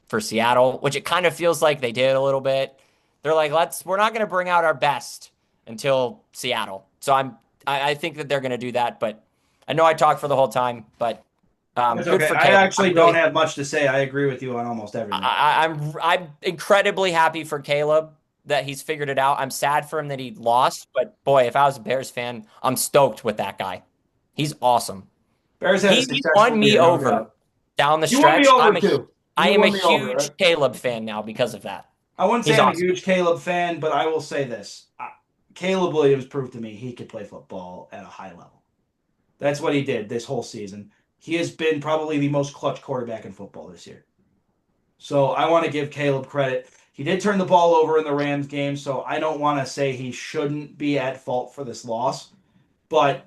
for Seattle, which it kind of feels like they did a little bit. They're like, we're not going to bring out our best until Seattle. So I think that they're going to do that, but I know I talked for the whole time, but good okay. For I actually don't have much to say. I agree with you on almost everything. I'm incredibly happy for Caleb that he's figured it out. I'm sad for him that he lost, but boy, if I was a Bears fan, I'm stoked with that guy. He's awesome. Bears he won me over. down the You won me stretch, over too. I You am a won me over, huge right? Caleb fan now because of that. I wouldn't say He's I'm a awesome. huge Caleb fan, but I will say this. Caleb Williams proved to me he could play football at a high level. That's what he did this whole season. He has been probably the most clutch quarterback in football this year. So I want to give Caleb credit. He did turn the ball over in the Rams game, so I don't want to say he shouldn't be at fault for this loss, but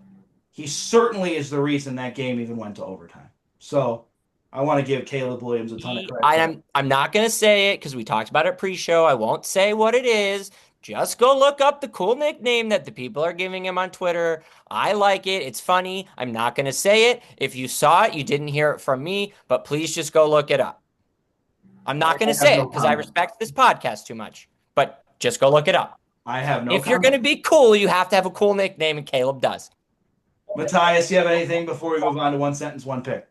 he certainly is the reason that game even went to overtime. So I want to give Caleb Williams a ton of credit. I'm not going to say it because we talked about it pre-show. I won't say what it is. Just go look up the cool nickname that the people are giving him on Twitter. I like it. It's funny. I'm not going to say it. If you saw it, you didn't hear it from me, but please just go look it up. I'm not going to say it because I respect this podcast too much, but just go look it up. I have no If you're going to be cool, you have to have a cool nickname, and Caleb does. Matthias, you have anything before we move on to one sentence, one pick?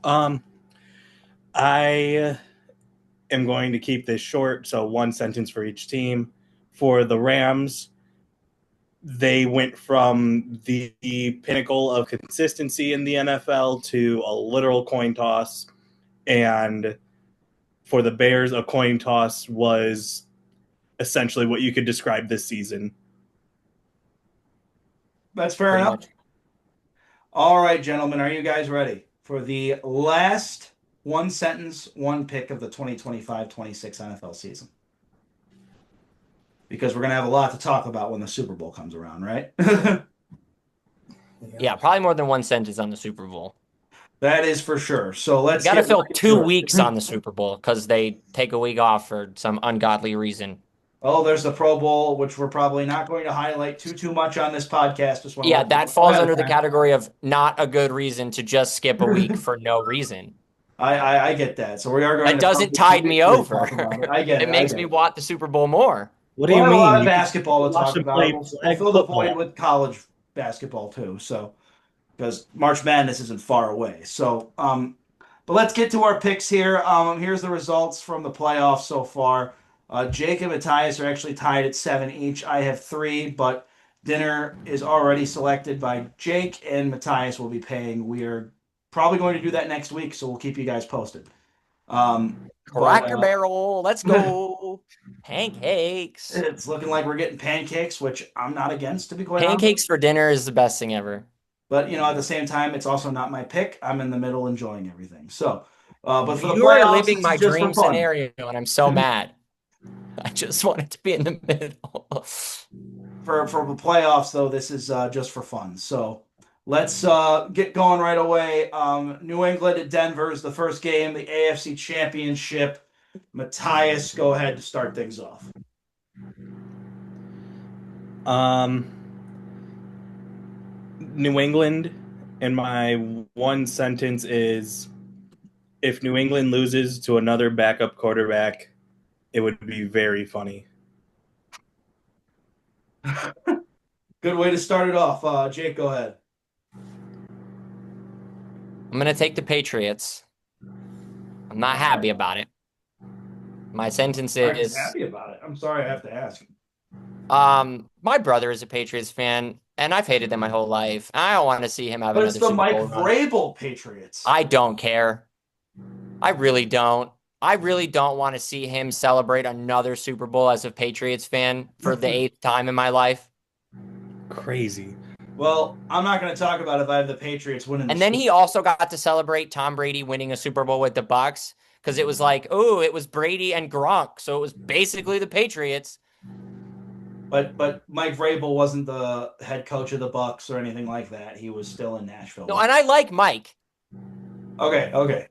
I am going to keep this short, so one sentence for each team. For the Rams, they went from the pinnacle of consistency in the NFL to a literal coin toss. And for the Bears, a coin toss was essentially what you could describe this season. That's fair enough. All right, gentlemen, are you guys ready for the last one sentence, one pick of the 2025-26 NFL season? Because we're going to have a lot to talk about when the Super Bowl comes around, right? Yeah, probably more than one sentence on the Super Bowl. That is for sure. So let's got to fill 2 weeks on the Super Bowl because they take a week off for some ungodly reason. Oh, there's the Pro Bowl, which we're probably not going to highlight too much on this podcast. Yeah, that falls under the category of not a good reason to just skip a week for no reason. I get that. So we are going. That doesn't tide me over. I get it. It makes me want the Super Bowl more. What do you mean? A lot of basketball to talk about. We'll fill the void with college basketball too. So because March Madness isn't far away. So but let's get to our picks here. Here's the results from the playoffs so far. Jake and Matthias are actually tied at 7 each. I have 3, but dinner is already selected by Jake, and Matthias will be paying. We are probably going to do that next week, so we'll keep you guys posted. Cracker Barrel, let's go. Pancakes. It's looking like we're getting pancakes, which I'm not against, to be quite honest. Pancakes for dinner is the best thing ever. But, at the same time, it's also not my pick. I'm in the middle enjoying everything. So, but for the playoffs, you are living my dream scenario, and I'm so mad. I just want it to be in the middle. For the playoffs, though, this is just for fun. So let's get going right away. New England at Denver is the first game, the AFC Championship. Matthias, go ahead to start things off. New England, and my one sentence is, if New England loses to another backup quarterback, it would be very funny. Good way to start it off. Jake, go ahead. I'm going to take the Patriots. I'm not happy about it. My sentence is... happy about it? I'm sorry I have to ask. My brother is a Patriots fan, and I've hated them my whole life. I don't want to see him have another Super Bowl run. But it's the Mike Vrabel Patriots. I don't care. I really don't. I really don't want to see him celebrate another Super Bowl as a Patriots fan for the 8th time in my life. Crazy. Well, I'm not going to talk about if I have the Patriots winning. And then he also got to celebrate Tom Brady winning a Super Bowl with the Bucs because it was like, oh, it was Brady and Gronk, so it was basically the Patriots. But Mike Vrabel wasn't the head coach of the Bucs or anything like that. He was still in Nashville. No, and I like Mike. Okay.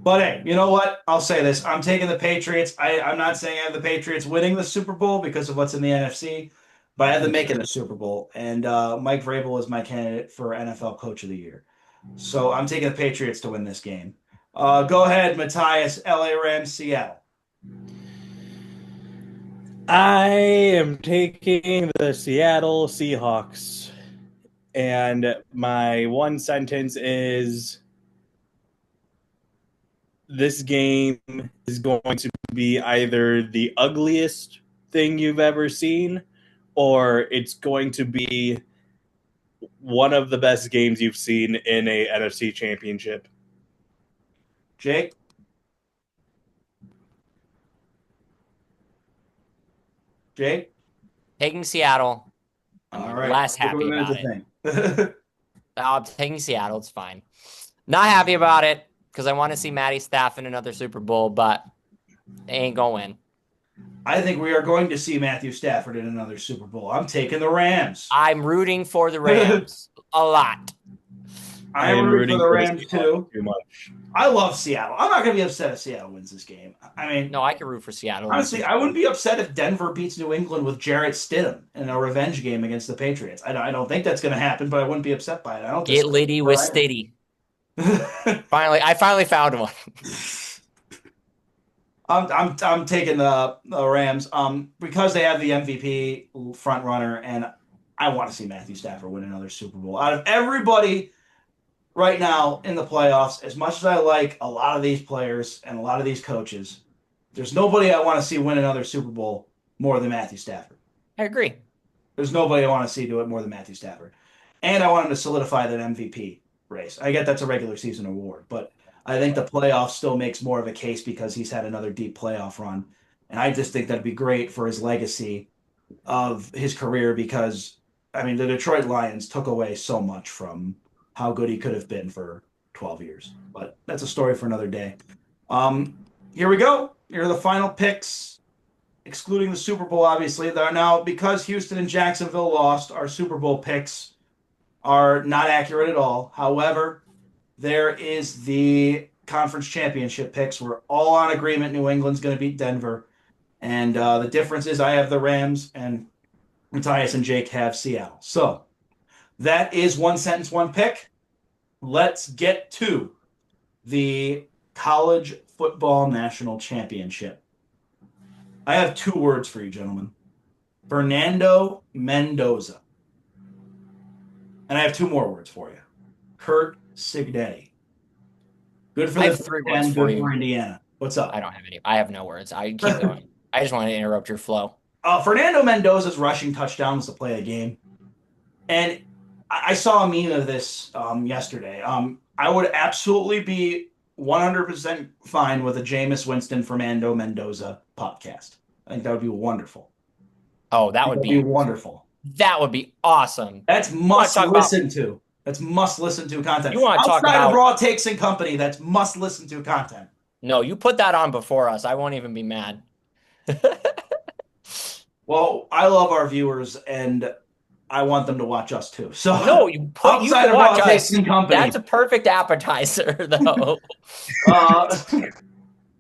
But hey, you know what? I'll say this. I'm taking the Patriots. I'm not saying I have the Patriots winning the Super Bowl because of what's in the NFC, but I have them making the Super Bowl. And Mike Vrabel is my candidate for NFL Coach of the Year. So I'm taking the Patriots to win this game. Go ahead, Matthias, LA Rams, Seattle. I am taking the Seattle Seahawks. And my one sentence is, this game is going to be either the ugliest thing you've ever seen, or it's going to be one of the best games you've seen in a NFC championship. Jake? Jake? Taking Seattle. I'm All right. less happy about it. Thing. I'm taking Seattle. It's fine. Not happy about it because I want to see Matty Staff in another Super Bowl, but they ain't going to win. I think we are going to see Matthew Stafford in another Super Bowl. I'm taking the Rams. I'm rooting for the Rams a lot. I am rooting for the Rams too. Too much. I love Seattle. I'm not going to be upset if Seattle wins this game. I mean, no, I can root for Seattle. Honestly, I wouldn't be upset if Denver beats New England with Jarrett Stidham in a revenge game against the Patriots. I don't think that's going to happen, but I wouldn't be upset by it. I don't get litty with Stiddy. I finally found one. I'm taking the Rams because they have the MVP front runner, and I want to see Matthew Stafford win another Super Bowl. Out of everybody right now in the playoffs, as much as I like a lot of these players and a lot of these coaches, there's nobody I want to see win another Super Bowl more than Matthew Stafford. I agree. There's nobody I want to see do it more than Matthew Stafford. And I want him to solidify that MVP race. I get that's a regular season award, but I think the playoffs still makes more of a case because he's had another deep playoff run. And I just think that'd be great for his legacy of his career because, I mean, the Detroit Lions took away so much from how good he could have been for 12 years. But that's a story for another day. Here we go. Here are the final picks, excluding the Super Bowl, obviously. Now, because Houston and Jacksonville lost, our Super Bowl picks are not accurate at all. However, there is the conference championship picks. We're all on agreement New England's going to beat Denver. And the difference is I have the Rams and Matthias and Jake have Seattle. So that is one sentence, one pick. Let's get to the college football national championship. I have two words for you, gentlemen. Fernando Mendoza. And I have two more words for you. Curt Cignetti. Good for I the have three Big words Ten, for good you. for Indiana. What's up? I don't have any. I have no words. I keep going. I just wanted to interrupt your flow. Fernando Mendoza's rushing touchdown was the play of the game. And I saw a meme of this yesterday. I would absolutely be 100% fine with a Jameis Winston Fernando Mendoza podcast. I think that would be wonderful. Oh, that would be wonderful. That would be awesome. That's must listen to. That's must listen to content. You want to talk Outside about of Raw Takes and Company, that's must listen to content. No, you put that on before us. I won't even be mad. Well, I love our viewers and I want them to watch us too. So no, you outside you can of watch Raw us. Takes and Company. That's a perfect appetizer, though.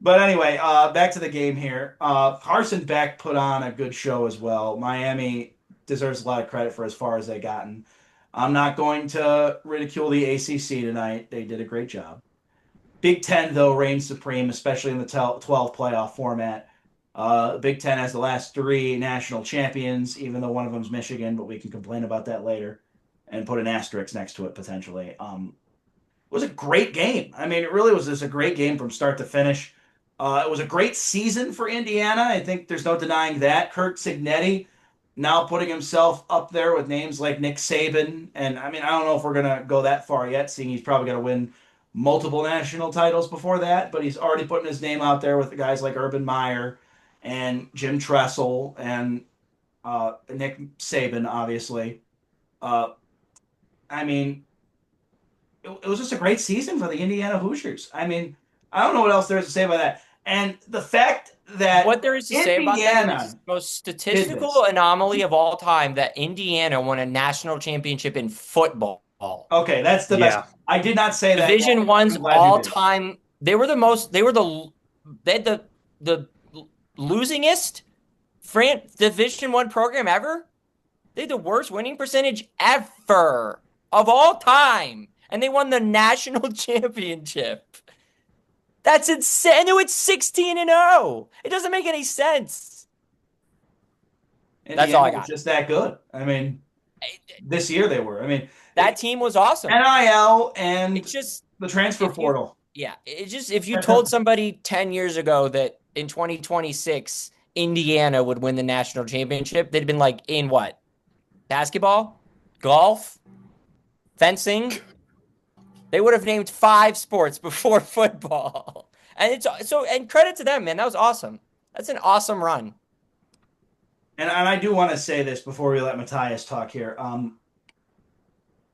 But anyway, back to the game here. Carson Beck put on a good show as well. Miami deserves a lot of credit for as far as they've gotten. I'm not going to ridicule the ACC tonight. They did a great job. Big Ten, though, reigns supreme, especially in the 12 playoff format. Big Ten has the last three national champions, even though one of them's Michigan, but we can complain about that later and put an asterisk next to it potentially. It was a great game. I mean, it really was just a great game from start to finish. It was a great season for Indiana. I think there's no denying that. Curt Cignetti now putting himself up there with names like Nick Saban. And, I mean, I don't know if we're going to go that far yet, seeing he's probably going to win multiple national titles before that. But he's already putting his name out there with the guys like Urban Meyer and Jim Tressel and Nick Saban, obviously. I mean, it was just a great season for the Indiana Hoosiers. I mean, I don't know what else there is to say about that. And the fact that what there is to say about that is the most statistical anomaly of all time that Indiana won a national championship in football. Okay, that's the best. I did not say that. Division One's all time. They had the losingest Division One program ever. They had the worst winning percentage ever of all time. And they won the national championship. That's insane. It's 16-0. It doesn't make any sense. Indiana That's all I got. Just that good. I mean, this year they were. I mean, that team was awesome. NIL and it's just the transfer portal. Yeah, it's just if you told somebody 10 years ago that in 2026 Indiana would win the national championship, they'd been like, in what? Basketball? Golf? fencing. They would have named 5 sports before football. And and credit to them, man. That was awesome. That's an awesome run. And I do want to say this before we let Matthias talk here.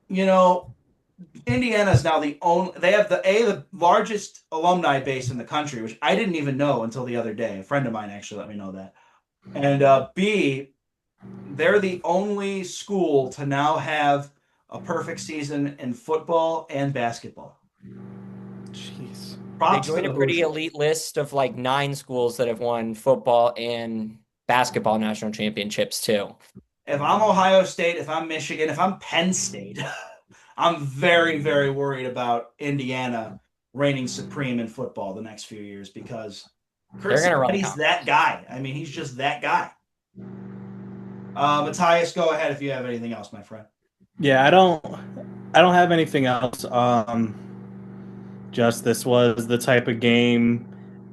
You know, Indiana is now they have the largest alumni base in the country, which I didn't even know until the other day. A friend of mine actually let me know that. And B, they're the only school to now have a perfect season in football and basketball. Jeez. They joined a pretty elite list of like 9 schools that have won football and basketball national championships too. If I'm Ohio State, if I'm Michigan, if I'm Penn State, I'm very, very worried about Indiana reigning supreme in football the next few years because he's that guy. I mean, he's just that guy. Matthias, go ahead if you have anything else, my friend. Yeah, I don't have anything else. Just this was the type of game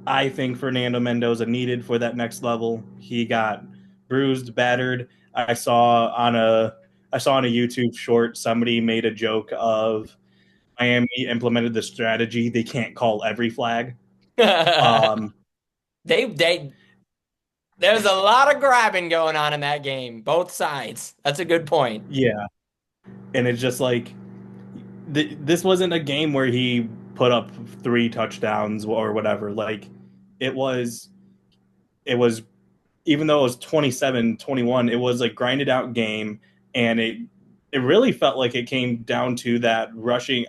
I think Fernando Mendoza needed for that next level. He got bruised, battered. I saw on a YouTube short somebody made a joke of Miami implemented the strategy they can't call every flag. There's a lot of grabbing going on in that game, both sides. That's a good point. Yeah. And it's just like this wasn't a game where he put up 3 touchdowns or whatever. Like it was even though it was 27-21, it was a grinded out game, and it really felt like it came down to that rushing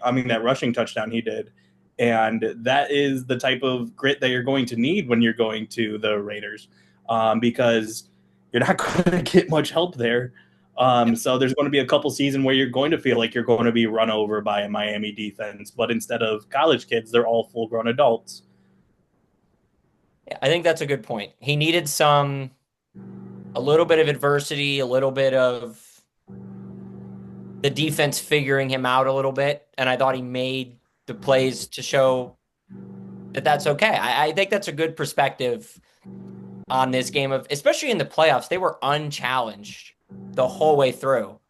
touchdown he did. And that is the type of grit that you're going to need when you're going to the Raiders, because you're not going to get much help there. So there's going to be a couple seasons where you're going to feel like you're going to be run over by a Miami defense, but instead of college kids, they're all full-grown adults. Yeah, I think that's a good point. He needed a little bit of adversity, a little bit of the defense figuring him out a little bit, and I thought he made the plays to show that that's okay. I think that's a good perspective on this game especially in the playoffs. They were unchallenged the whole way through.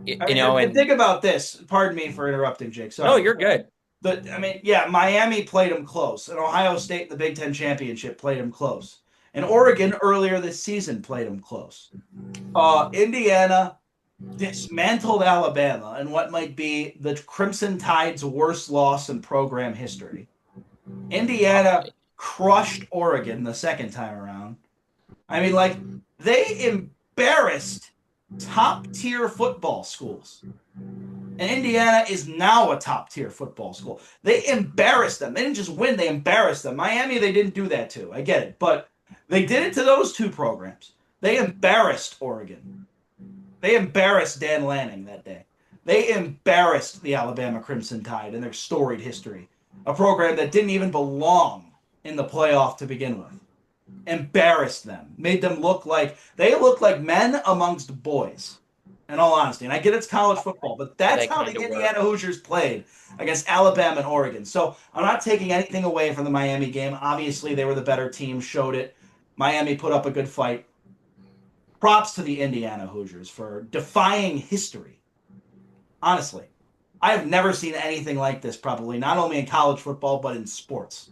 And think about this. Pardon me for interrupting, Jake. Sorry. No, you're good. Miami played them close, and Ohio State, the Big Ten championship, played them close, and Oregon earlier this season played them close. Indiana dismantled Alabama in what might be the Crimson Tide's worst loss in program history. Indiana crushed Oregon the second time around. I mean, they embarrassed top-tier football schools. And Indiana is now a top-tier football school. They embarrassed them. They didn't just win, they embarrassed them. Miami, they didn't do that to. I get it. But they did it to those 2 programs. They embarrassed Oregon. They embarrassed Dan Lanning that day. They embarrassed the Alabama Crimson Tide in their storied history. A program that didn't even belong in the playoff to begin with. Embarrassed them. Made them look like men amongst boys. In all honesty. And I get it's college football, but that's how the Indiana Hoosiers played against Alabama and Oregon. So I'm not taking anything away from the Miami game. Obviously, they were the better team, showed it. Miami put up a good fight. Props to the Indiana Hoosiers for defying history. Honestly. I have never seen anything like this, probably, not only in college football, but in sports.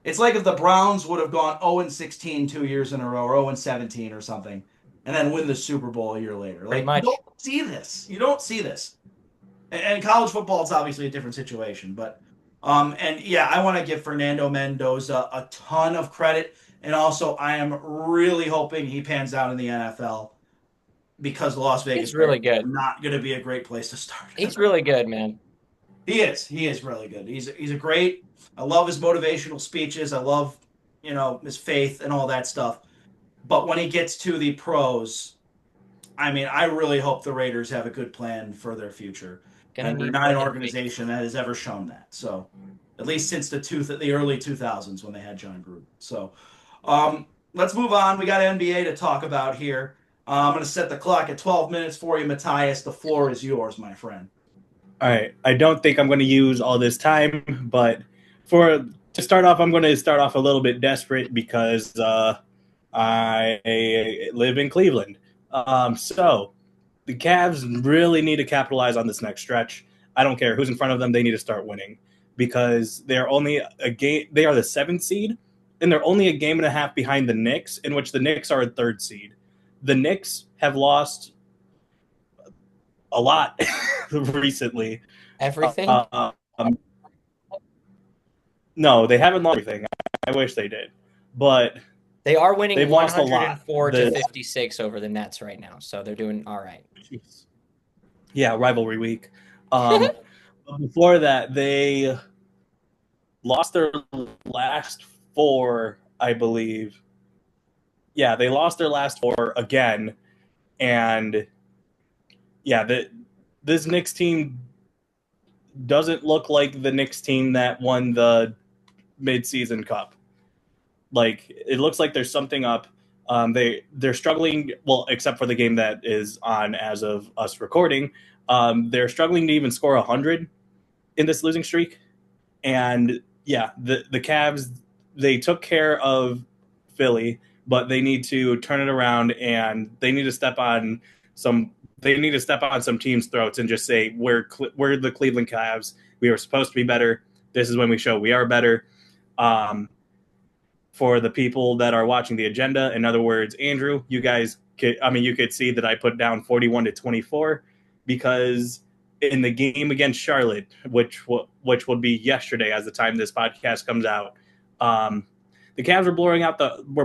It's like if the Browns would have gone 0-16 2 years in a row, or 0-17 or something, and then win the Super Bowl a year later. Pretty much. You don't see this. You don't see this. And college football, it's obviously a different situation. But, I want to give Fernando Mendoza a ton of credit. And also, I am really hoping he pans out in the NFL because Las Vegas is really good. Not going to be a great place to start. He's really good, man. He is. He is really good. He's a great. I love his motivational speeches. I love, his faith and all that stuff. But when he gets to the pros, I really hope the Raiders have a good plan for their future. And they're not an organization that has ever shown that. So, at least since the early 2000s when they had John Gruden. So, let's move on. We got NBA to talk about here. I'm going to set the clock at 12 minutes for you, Matthias. The floor is yours, my friend. All right. I don't think I'm going to use all this time, but to start off, I'm going to start off a little bit desperate because I live in Cleveland. So the Cavs really need to capitalize on this next stretch. I don't care who's in front of them; they need to start winning because they're only a game. They are the 7th seed, and they're only a game and a half behind the Knicks, in which the Knicks are a 3rd seed. The Knicks have lost a lot recently. Everything? No, they haven't lost everything. I wish they did, but they are winning they've lost a lot. 104 to 56 over the Nets right now, so they're doing all right. Jeez. Yeah, rivalry week. Before that, they lost their last 4, I believe. Yeah, they lost their last 4 again, and yeah, this Knicks team doesn't look like the Knicks team that won the mid-season cup. Like, it looks like there's something up. They're struggling, well, except for the game that is on as of us recording. They're struggling to even score 100 in this losing streak. And yeah, the Cavs, they took care of Philly, but they need to turn it around and they need to step on some teams' throats and just say, we're the Cleveland Cavs. We were supposed to be better. This is when we show we are better. For the people that are watching the agenda, in other words, Andrew, you could see that I put down 41-24 because in the game against Charlotte, which would be yesterday as the time this podcast comes out, the Cavs were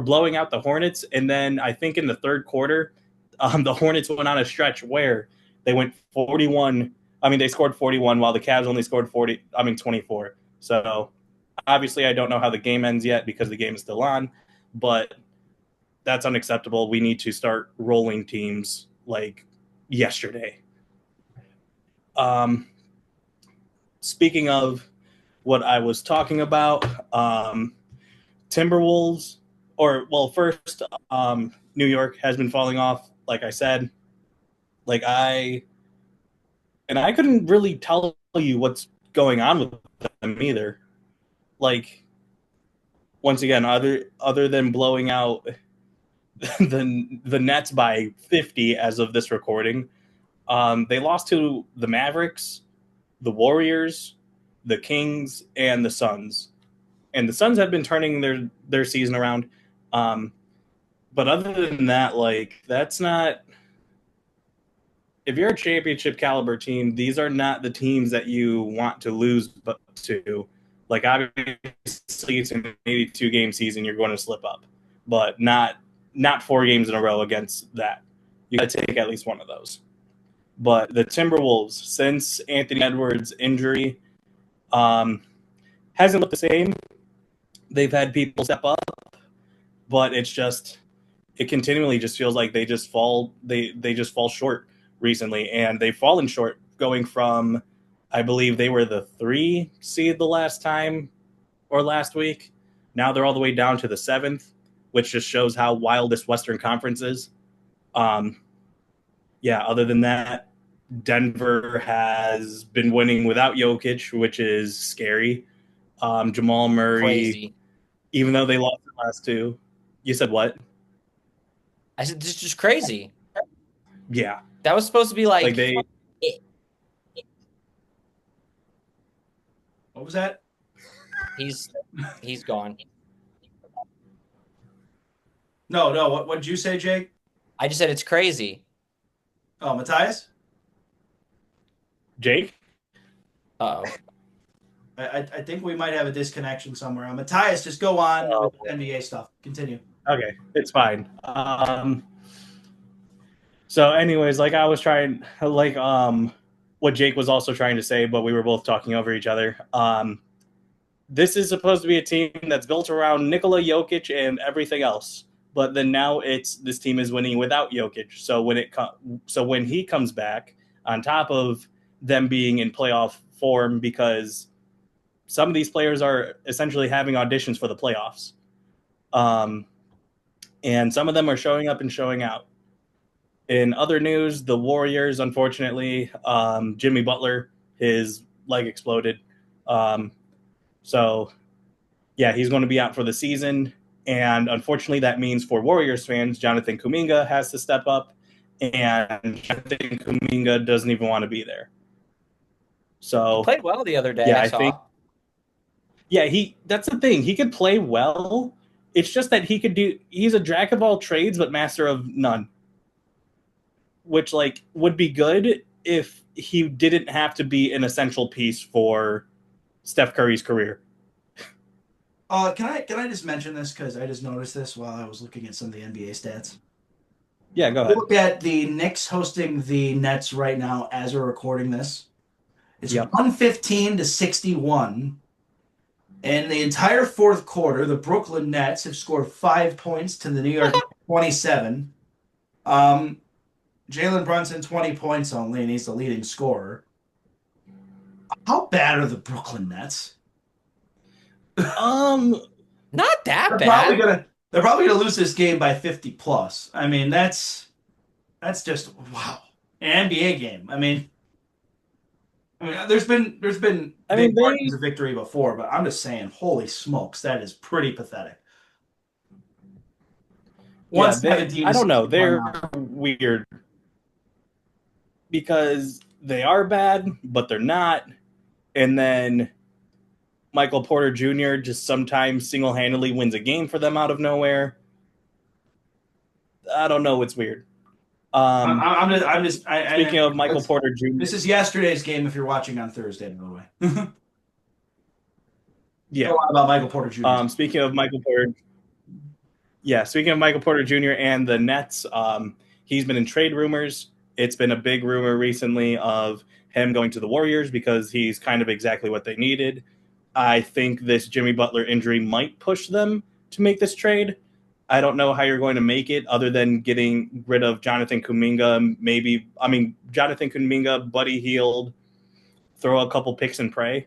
blowing out the Hornets, and then I think in the third quarter, the Hornets went on a stretch where they went 41. I mean, they scored 41 while the Cavs only scored 24. So obviously, I don't know how the game ends yet because the game is still on, but that's unacceptable. We need to start rolling teams like yesterday. Speaking of what I was talking about, Timberwolves, first, New York has been falling off, like I said. I couldn't really tell you what's going on with them either. Like, once again, other than blowing out the Nets by 50 as of this recording, they lost to the Mavericks, the Warriors, the Kings, and the Suns. And the Suns have been turning their season around. But other than that, that's not... If you're a championship caliber team, these are not the teams that you want to lose to. Obviously, it's an 82-game season. You're going to slip up, but not 4 games in a row against that. You got to take at least one of those. But the Timberwolves, since Anthony Edwards' injury, hasn't looked the same. They've had people step up, but it continually just feels like they just fall short recently, and they've fallen short going from, I believe they were the 3 seed the last time or last week. Now they're all the way down to the 7th, which just shows how wild this Western Conference is. Other than that, Denver has been winning without Jokic, which is scary. Jamal Murray, crazy. Even though they lost the last 2. You said what? I said, this is just crazy. Yeah. That was supposed to be like What was that? He's gone. No. What did you say, Jake? I just said it's crazy. Oh, Matthias? Jake? Uh-oh. I think we might have a disconnection somewhere. Matthias, just go on with NBA stuff. Continue. Okay, it's fine. So anyways, I was trying, what Jake was also trying to say, but we were both talking over each other. This is supposed to be a team that's built around Nikola Jokic and everything else. But then now this team is winning without Jokic. So when he comes back, on top of them being in playoff form, because some of these players are essentially having auditions for the playoffs. And some of them are showing up and showing out. In other news, the Warriors, unfortunately, Jimmy Butler, his leg exploded. So, yeah, he's going to be out for the season. And unfortunately, that means for Warriors fans, Jonathan Kuminga has to step up and I think Kuminga doesn't even want to be there. So Played well the other day. yeah, I I think saw. that's the thing. He could play well. It's just that he's a jack of all trades but master of none. Which like would be good if he didn't have to be an essential piece for Steph Curry's career. Can I just mention this because I just noticed this while I was looking at some of the NBA stats. Yeah, go ahead. Look at the Knicks hosting the Nets right now as we're recording this. It's Yep. 115 to 61. In the entire fourth quarter, the Brooklyn Nets have scored 5 points to the New York 27. Jalen Brunson, 20 points only, and he's the leading scorer. How bad are the Brooklyn Nets? Not that They're bad. probably gonna lose this game by 50 plus. I mean, that's just wow. An NBA game. there's been big margins of victory before, but I'm just saying, holy smokes, that is pretty pathetic. I don't know. They're weird because they are bad, but they're not. And then Michael Porter Jr. just sometimes single-handedly wins a game for them out of nowhere. I don't know. It's weird. Speaking of Michael Porter Jr. This is yesterday's game if you're watching on Thursday, by the way. Yeah. A lot about Michael Porter Jr. Speaking of Michael Porter Jr. and the Nets, he's been in trade rumors. It's been a big rumor recently of him going to the Warriors because he's kind of exactly what they needed. I think this Jimmy Butler injury might push them to make this trade. I don't know how you're going to make it other than getting rid of Jonathan Kuminga. Jonathan Kuminga, Buddy Hield, throw a couple picks and pray.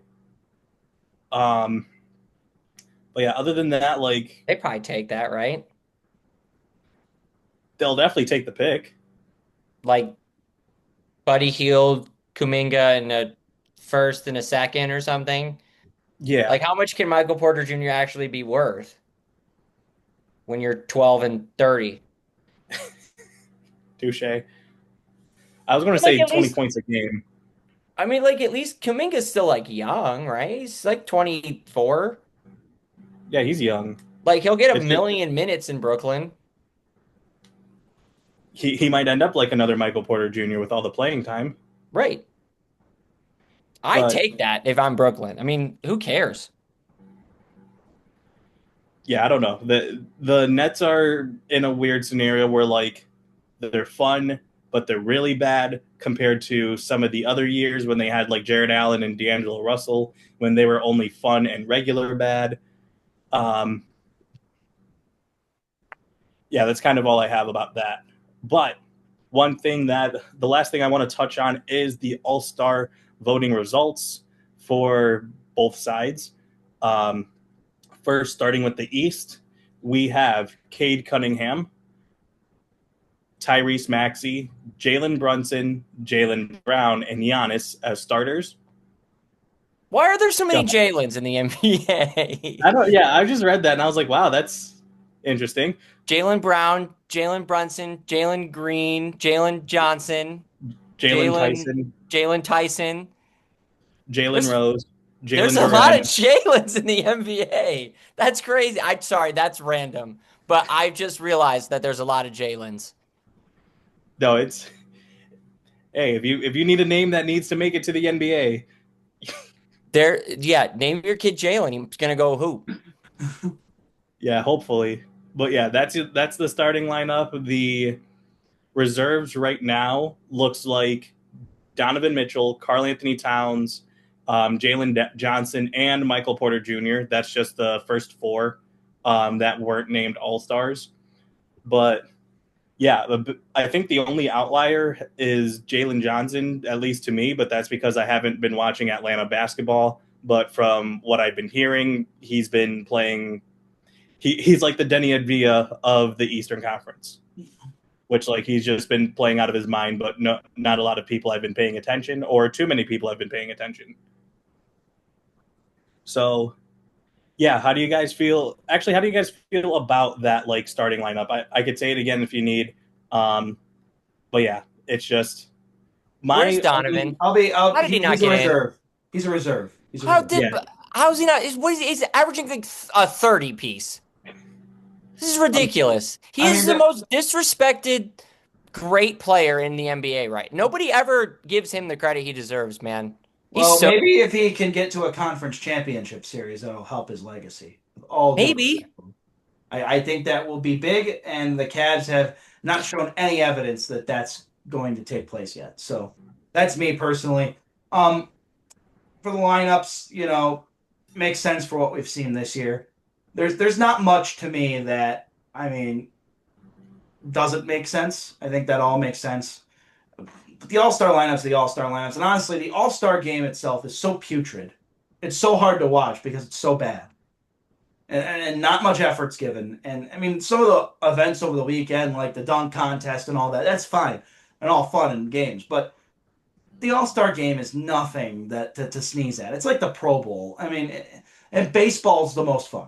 But yeah, other than that, like They probably take that, right? they'll definitely take the pick. Like Buddy Hield, Kuminga, and a first and a second or something. Yeah. Like how much can Michael Porter Jr. actually be worth when you're 12 and 30? Touche. I was going to say 20 least, points a game. I mean, like at least Kuminga's still like young, right? He's like 24. Yeah, he's young. Like he'll get a million minutes in Brooklyn. He might end up like another Michael Porter Jr. with all the playing time. Right. I'd take that if I'm Brooklyn. I mean, who cares? Yeah, I don't know. The Nets are in a weird scenario where like they're fun, but they're really bad compared to some of the other years when they had like Jared Allen and D'Angelo Russell when they were only fun and regular bad. Yeah, that's kind of all I have about that. But the last thing I want to touch on is the All-Star voting results for both sides. First, starting with the East, we have Cade Cunningham, Tyrese Maxey, Jalen Brunson, Jaylen Brown, and Giannis as starters. Why are there so many Jalen's in the NBA? I just read that and I was like, wow, that's interesting. Jaylen Brown, Jalen Brunson, Jalen Green, Jalen Johnson, Jalen Tyson, Jalen Rose. There's a lot of Jalen's in the NBA. That's crazy. I'm sorry, that's random. But I just realized that there's a lot of Jalen's. No, it's hey, if you need a name that needs to make it to the NBA. Name your kid Jalen. He's gonna go hoop. Yeah, hopefully. But yeah, that's the starting lineup. The reserves right now looks like Donovan Mitchell, Karl Anthony Towns, Jalen Johnson, and Michael Porter Jr. That's just the first four that weren't named All-Stars. But yeah, I think the only outlier is Jalen Johnson, at least to me, but that's because I haven't been watching Atlanta basketball. But from what I've been hearing, he's been playing. He's like the Denny Advia of the Eastern Conference, which like he's just been playing out of his mind. But not a lot of people have been paying attention, or too many people have been paying attention. So, yeah, how do you guys feel? Actually, how do you guys feel about that like starting lineup? I could say it again if you need. But yeah, it's just Where's my Donovan? I'll be. How did he not He's a get in? reserve. He's a reserve. He's a How reserve. did? Yeah. How is he not? He's averaging like a 30 piece. This is ridiculous. He I is mean, the most disrespected great player in the NBA, right? Nobody ever gives him the credit he deserves, man. He's well, so maybe if he can get to a conference championship series, that'll help his legacy. All due maybe. respect. I think that will be big, and the Cavs have not shown any evidence that that's going to take place yet. So that's me personally. For the lineups, makes sense for what we've seen this year. There's not much to me that doesn't make sense. I think that all makes sense. But the All-Star lineups, and honestly, the All-Star game itself is so putrid. It's so hard to watch because it's so bad. And not much effort's given. And I mean, some of the events over the weekend, like the dunk contest and all that, that's fine and all fun and games. But the All-Star game is nothing that to sneeze at. It's like the Pro Bowl. I mean, and baseball's the most fun.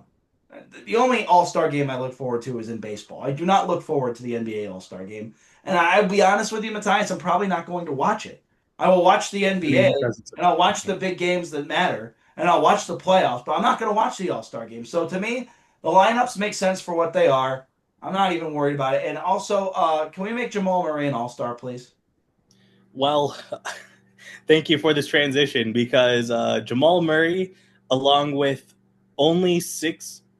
The only All-Star game I look forward to is in baseball. I do not look forward to the NBA All-Star game. And I'll be honest with you, Matthias, I'm probably not going to watch it. I will watch the NBA and I'll watch the big games that matter and I'll watch the playoffs, but I'm not going to watch the All-Star game. So to me, the lineups make sense for what they are. I'm not even worried about it. And also, can we make Jamal Murray an All-Star, please? Well, thank you for this transition because Jamal Murray, along with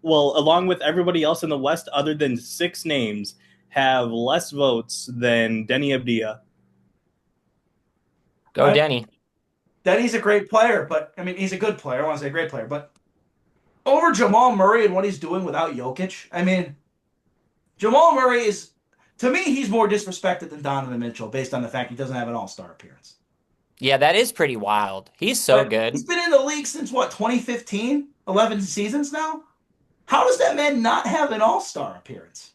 along with everybody else in the West other than 6 names, have less votes than Denny Abdia. Go Denny. Denny's a great player, but I mean, he's a good player. I don't want to say a great player, but over Jamal Murray and what he's doing without Jokic, I mean, Jamal Murray is, to me, he's more disrespected than Donovan Mitchell based on the fact he doesn't have an All-Star appearance. Yeah, that is pretty wild. He's so good. He's been in the league since what, 2015? 11 seasons now? How does that man not have an All-Star appearance?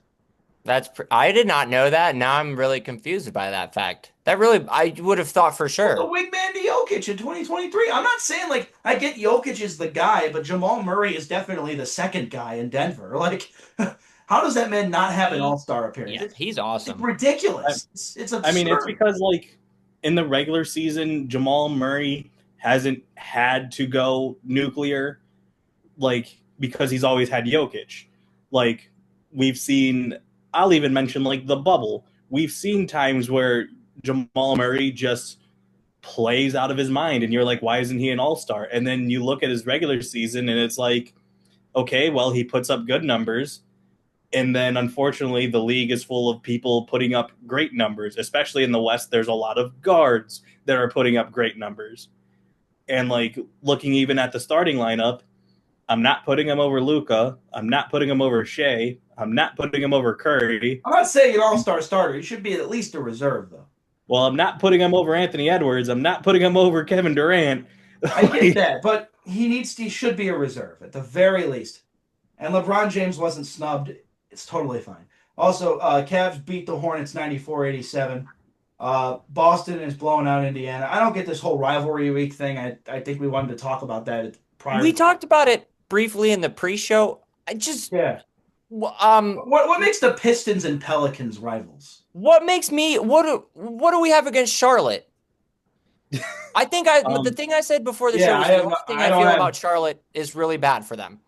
I did not know that. Now I'm really confused by that fact. I would have thought for sure. The wingman to Jokic in 2023. I'm not saying like I get Jokic is the guy, but Jamal Murray is definitely the second guy in Denver. Like, how does that man not have an All-Star appearance? Yeah, he's awesome. It's ridiculous. It's absurd. I mean, it's because like in the regular season, Jamal Murray hasn't had to go nuclear, like because he's always had Jokic. Like we've seen, I'll even mention like the bubble. We've seen times where Jamal Murray just plays out of his mind and you're like, why isn't he an all-star? And then you look at his regular season and it's like, okay, well, he puts up good numbers. And then unfortunately the league is full of people putting up great numbers, especially in the West. There's a lot of guards that are putting up great numbers. And like looking even at the starting lineup, I'm not putting him over Luka. I'm not putting him over Shea. I'm not putting him over Curry. I'm not saying an all-star starter. He should be at least a reserve, though. Well, I'm not putting him over Anthony Edwards. I'm not putting him over Kevin Durant. I get that, but he should be a reserve at the very least. And LeBron James wasn't snubbed. It's totally fine. Also, Cavs beat the Hornets 94-87. Boston is blowing out Indiana. I don't get this whole rivalry week thing. I think we wanted to talk about that prior. We talked about it briefly in the pre-show. Yeah. What makes the Pistons and Pelicans rivals? What do we have against Charlotte? I think the thing I said before the show was the only thing I feel about Charlotte is really bad for them.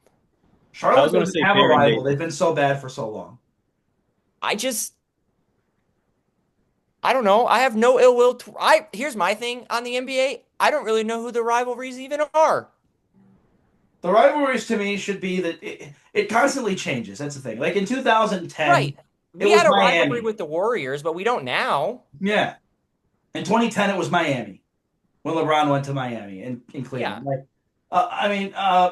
Charlotte doesn't have a rival. They've been so bad for so long. I don't know. I have no ill will. Here's my thing on the NBA. I don't really know who the rivalries even are. The rivalries to me should be that it constantly changes. That's the thing. Like in 2010, right? We had a rivalry with the Warriors, but we don't now. Yeah. In 2010, it was Miami when LeBron went to Miami in Cleveland. Yeah.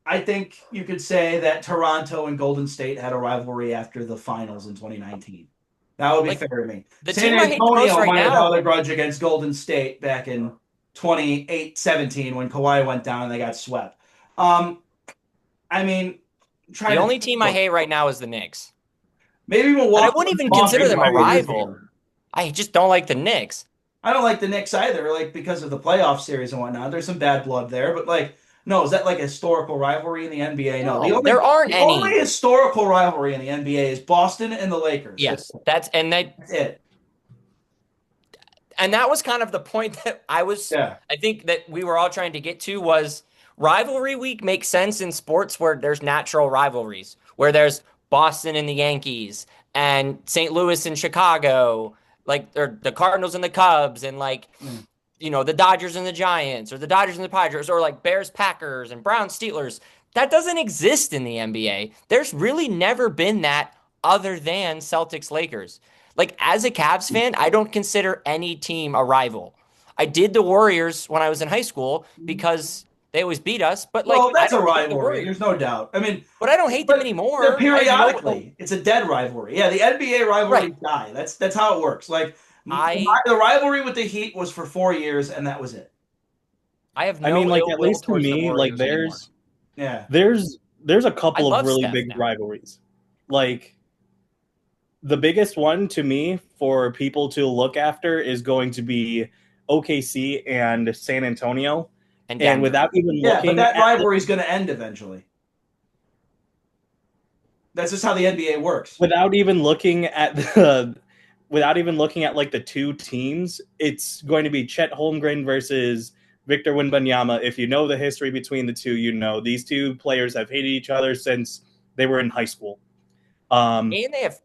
I think you could say that Toronto and Golden State had a rivalry after the finals in 2019. That would be fair to me. San Antonio might have held a grudge against Golden State back in 2017 when Kawhi went down and they got swept. The only team I hate right now is the Knicks. Maybe Milwaukee. I wouldn't even consider them a rival. I just don't like the Knicks. I don't like the Knicks either, because of the playoff series and whatnot. There's some bad blood there, but no, is that like a historical rivalry in the NBA? No, there aren't any. The only historical rivalry in the NBA is Boston and the Lakers. Yes, that's it. And that was kind of the point that I think that we were all trying to get to was rivalry week makes sense in sports where there's natural rivalries, where there's Boston and the Yankees and St. Louis and Chicago, like or the Cardinals and the Cubs and like, the Dodgers and the Giants or the Dodgers and the Padres or like Bears, Packers and Browns, Steelers. That doesn't exist in the NBA. There's really never been that other than Celtics, Lakers. Like, as a Cavs fan, I don't consider any team a rival. I did the Warriors when I was in high school because they always beat us. But, like, that's a rivalry. There's no doubt. I mean, but I don't hate them anymore. Periodically, it's a dead rivalry. Yeah, the NBA rivalries die. That's how it works. Like, the rivalry with the Heat was for 4 years, and that was it. I have no at least to me, like, there's a couple of really big rivalries. Like, the biggest one to me for people to look after is going to be OKC and San Antonio. And without even looking but that rivalry is going to end eventually. That's just how the NBA works. Without even looking at like the two teams, it's going to be Chet Holmgren versus Victor Wembanyama. If you know the history between the two, these two players have hated each other since they were in high school. And they have,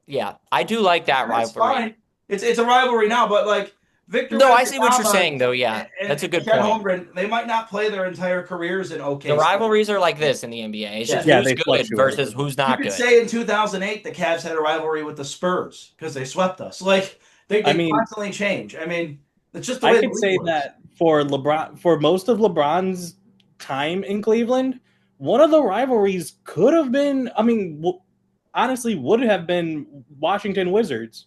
I do like that rivalry. Fine. It's a rivalry now, but like Victor. No, I see what you're saying though. Yeah, that's a good point. Holmgren, they might not play their entire careers in OKC. The rivalries are like this in the NBA. It's just who's good versus who's not good. You could say in 2008 the Cavs had a rivalry with the Spurs because they swept us. Like they constantly change. I mean, it's just the way I could say that for LeBron, for most of LeBron's time in Cleveland, one of the rivalries could have been. Honestly, would have been Washington Wizards,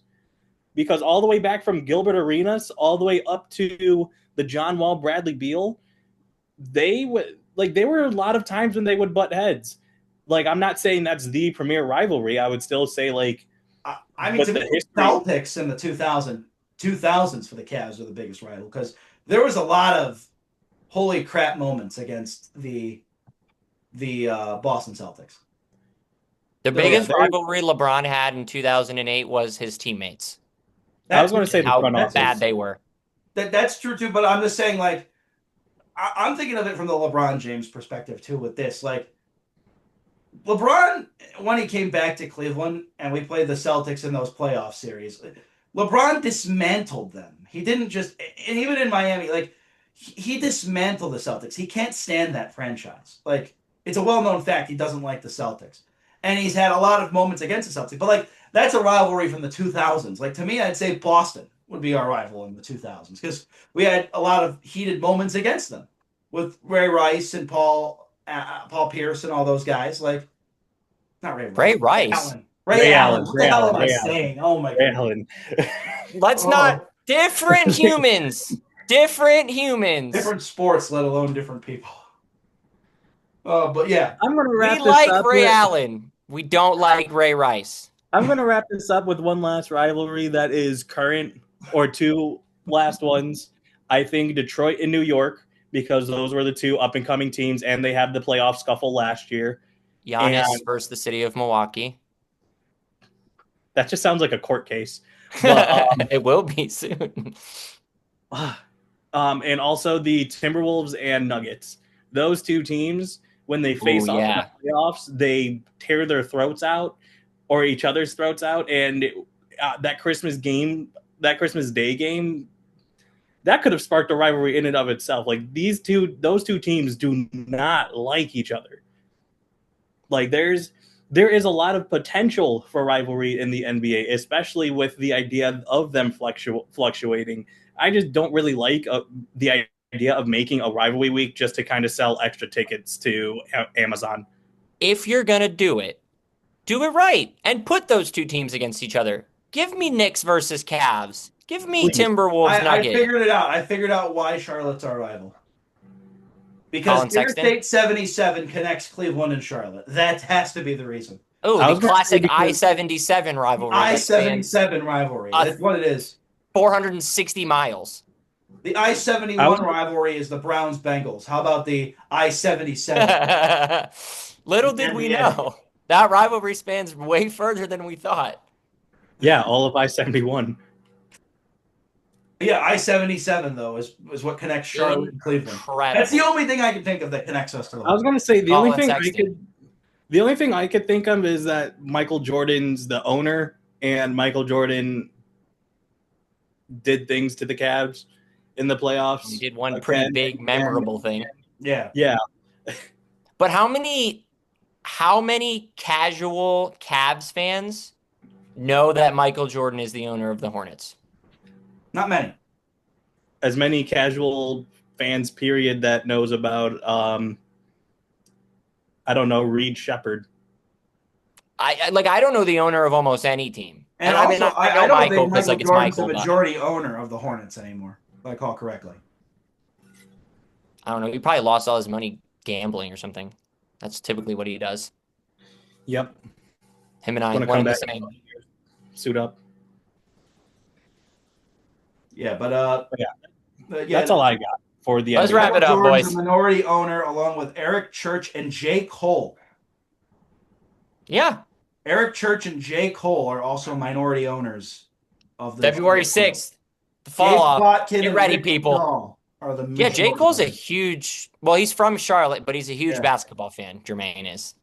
because all the way back from Gilbert Arenas all the way up to the John Wall, Bradley Beal, there were a lot of times when they would butt heads. Like, I'm not saying that's the premier rivalry. I would still say to me, the Celtics in the 2000s for the Cavs are the biggest rival because there was a lot of holy crap moments against the Boston Celtics. The biggest rivalry LeBron had in 2008 was his teammates. I was going to say how bad they were. That's true too, but I'm just saying, like, I'm thinking of it from the LeBron James perspective too. With this, like, LeBron, when he came back to Cleveland and we played the Celtics in those playoff series, LeBron dismantled them. He didn't just, and even in Miami, like, he dismantled the Celtics. He can't stand that franchise. Like, it's a well-known fact he doesn't like the Celtics. And he's had a lot of moments against the Celtics. But, like, that's a rivalry from the 2000s. Like, to me, I'd say Boston would be our rival in the 2000s because we had a lot of heated moments against them with Ray Rice and Paul Pierce and all those guys. Like, not Ray Rice. Ray Rice. Ray Allen. What the hell am I saying? Oh, my God. Let's not. Different humans. Different humans. Different sports, let alone different people. But yeah. I'm going to wrap this up. We like Ray Allen. We don't like Ray Rice. I'm going to wrap this up with one last rivalry that is current, or two last ones. I think Detroit and New York, because those were the two up-and-coming teams, and they had the playoff scuffle last year. Giannis versus the city of Milwaukee. That just sounds like a court case. But, it will be soon. And also the Timberwolves and Nuggets. Those two teams, when they face off in the playoffs, they tear their throats out or each other's throats out. And that Christmas Day game, that could have sparked a rivalry in and of itself. Like, those two teams do not like each other. Like, there is a lot of potential for rivalry in the NBA, especially with the idea of them fluctuating. I just don't really like the idea of making a rivalry week just to kind of sell extra tickets to Amazon. If you're going to do it right and put those two teams against each other. Give me Knicks versus Cavs. Give me Timberwolves Nuggets. I figured it out. I figured out why Charlotte's our rival. Because Interstate 77 connects Cleveland and Charlotte. That has to be the reason. Oh, the classic I-77 rivalry. I-77 rivalry. That's what it is. 460 miles. The I-71 rivalry is the Browns-Bengals. How about the I-77? Little did we know. That rivalry spans way further than we thought. Yeah, all of I-71. Yeah, I-77 though is what connects Charlotte and Cleveland. Incredible. That's the only thing I can think of that connects us to the I was home. gonna say the only Colin thing I could think of is that Michael Jordan's the owner, and Michael Jordan did things to the Cavs in the playoffs. He did one pretty big, memorable thing. Yeah. Yeah. But how many casual Cavs fans know that Michael Jordan is the owner of the Hornets? Not many. As many casual fans, period, that knows about, I don't know, Reed Shepherd. I don't know the owner of almost any team. And I also, mean, I know don't Michael think because Michael it's Jordan's Michael. the But majority owner of the Hornets anymore, if I recall correctly. I don't know. He probably lost all his money gambling or something. That's typically what he does. Yep. Him and I Want to one come and the back, same. suit up. Yeah, but That's all I got for the Let's NBA. wrap it up, Jordan's boys. a minority owner along with Eric Church and J. Cole. Yeah. Eric Church and J. Cole are also minority owners of the February 6th. The fall off. Get ready, people. Yeah, J. Cole's a huge. Well, he's from Charlotte, but he's a huge basketball fan. Jermaine is.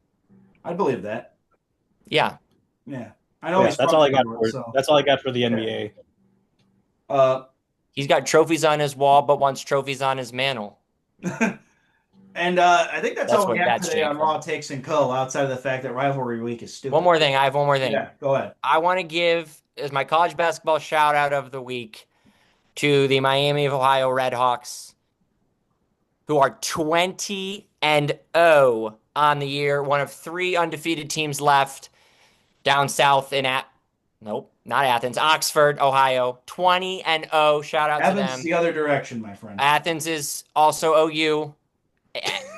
I believe that. Yeah. Yeah. I know. That's all I got That's all I got for the NBA. He's got trophies on his wall, but wants trophies on his mantle. And I think that's all we have today on Cole. Raw Takes and Co. Outside of the fact that Rivalry Week is stupid. One more thing. I have one more thing. Yeah, go ahead. I want to give as my college basketball shout out of the week to the Miami of Ohio Redhawks, who are 20-0 on the year. One of 3 undefeated teams left down south in nope, not Athens, Oxford, Ohio. 20-0. Shout out to them. Athens the other direction, my friend. Athens is also OU.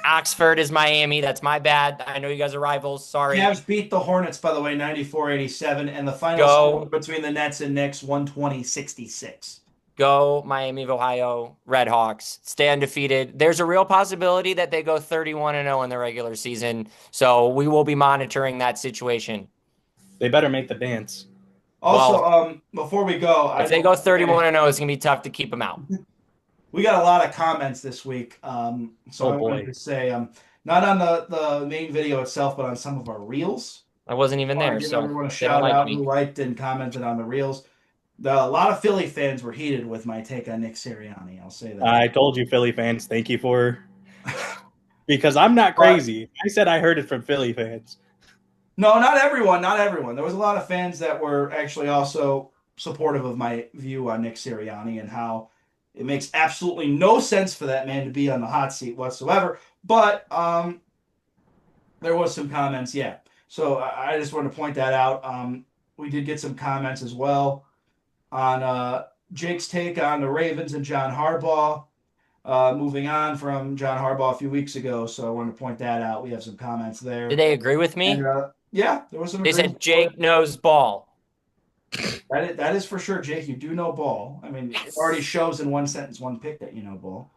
Oxford is Miami. That's my bad. I know you guys are rivals. Sorry. Cavs beat the Hornets, by the way, 94-87, and the final score between the Nets and Knicks, 120-66. Go Miami of Ohio Redhawks. Stay undefeated. There's a real possibility that they go 31-0 in the regular season, so we will be monitoring that situation. They better make the dance. Also, before we go, if they go 31-0, it's going to be tough to keep them out. We got a lot of comments this week, so I wanted to say, not on the main video itself, but on some of our reels. I wasn't even there, so I want to shout out who liked and commented on the reels. A lot of Philly fans were heated with my take on Nick Sirianni. I'll say that. I told you, Philly fans. Thank you for because I'm not crazy. I said I heard it from Philly fans. No, not everyone. Not everyone. There was a lot of fans that were actually also supportive of my view on Nick Sirianni and how it makes absolutely no sense for that man to be on the hot seat whatsoever. But there was some comments, yeah. So I just wanted to point that out. We did get some comments as well on Jake's take on the Ravens and John Harbaugh. Moving on from John Harbaugh a few weeks ago, so I wanted to point that out. We have some comments there. Did they agree with me? And, yeah, there was some. They said Jake knows ball. That is for sure, Jake. You do know ball. I mean, it already shows in one sentence, one pick that you know ball.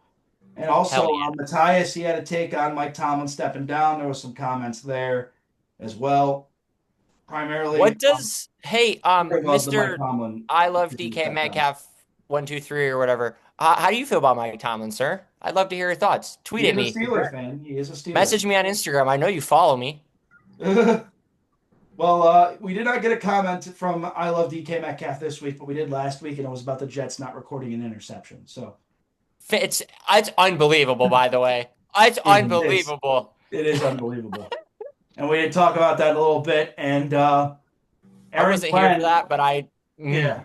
And also, Matthias, he had a take on Mike Tomlin stepping down. There was some comments there as well. Primarily, what does Mr. I love DK Metcalf 123 or whatever. How do you feel about Mike Tomlin, sir? I'd love to hear your thoughts. Tweet at me. He's a Steelers fan. He is a Steelers. Message me on Instagram. I know you follow me. Well, we did not get a comment from I love DK Metcalf this week, but we did last week, and it was about the Jets not recording an interception. So it's unbelievable, by the way. It's unbelievable. It is unbelievable. And we did talk about that a little bit. And Aaron I wasn't here for that, but yeah,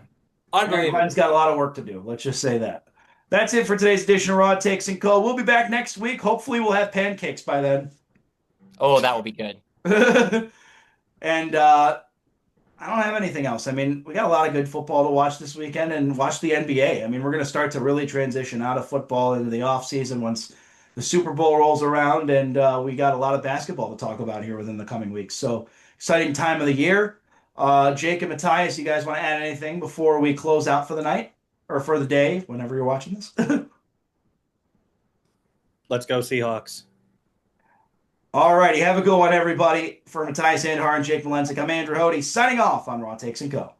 unbelievable. Aaron Glenn's got a lot of work to do. Let's just say that. That's it for today's edition of Raw Takes and Co. We'll be back next week. Hopefully, we'll have pancakes by then. Oh, that will be good. And I don't have anything else. I mean, we got a lot of good football to watch this weekend and watch the NBA. I mean, we're going to start to really transition out of football into the offseason once the Super Bowl rolls around, and we got a lot of basketball to talk about here within the coming weeks. So, exciting time of the year. Jake and Matthias, you guys want to add anything before we close out for the night or for the day, whenever you're watching this? Let's go Seahawks. All righty. Have a good one, everybody. For Matthias Andhar and Jake Valenzik, I'm Andrew Hody, signing off on Raw Takes and Co.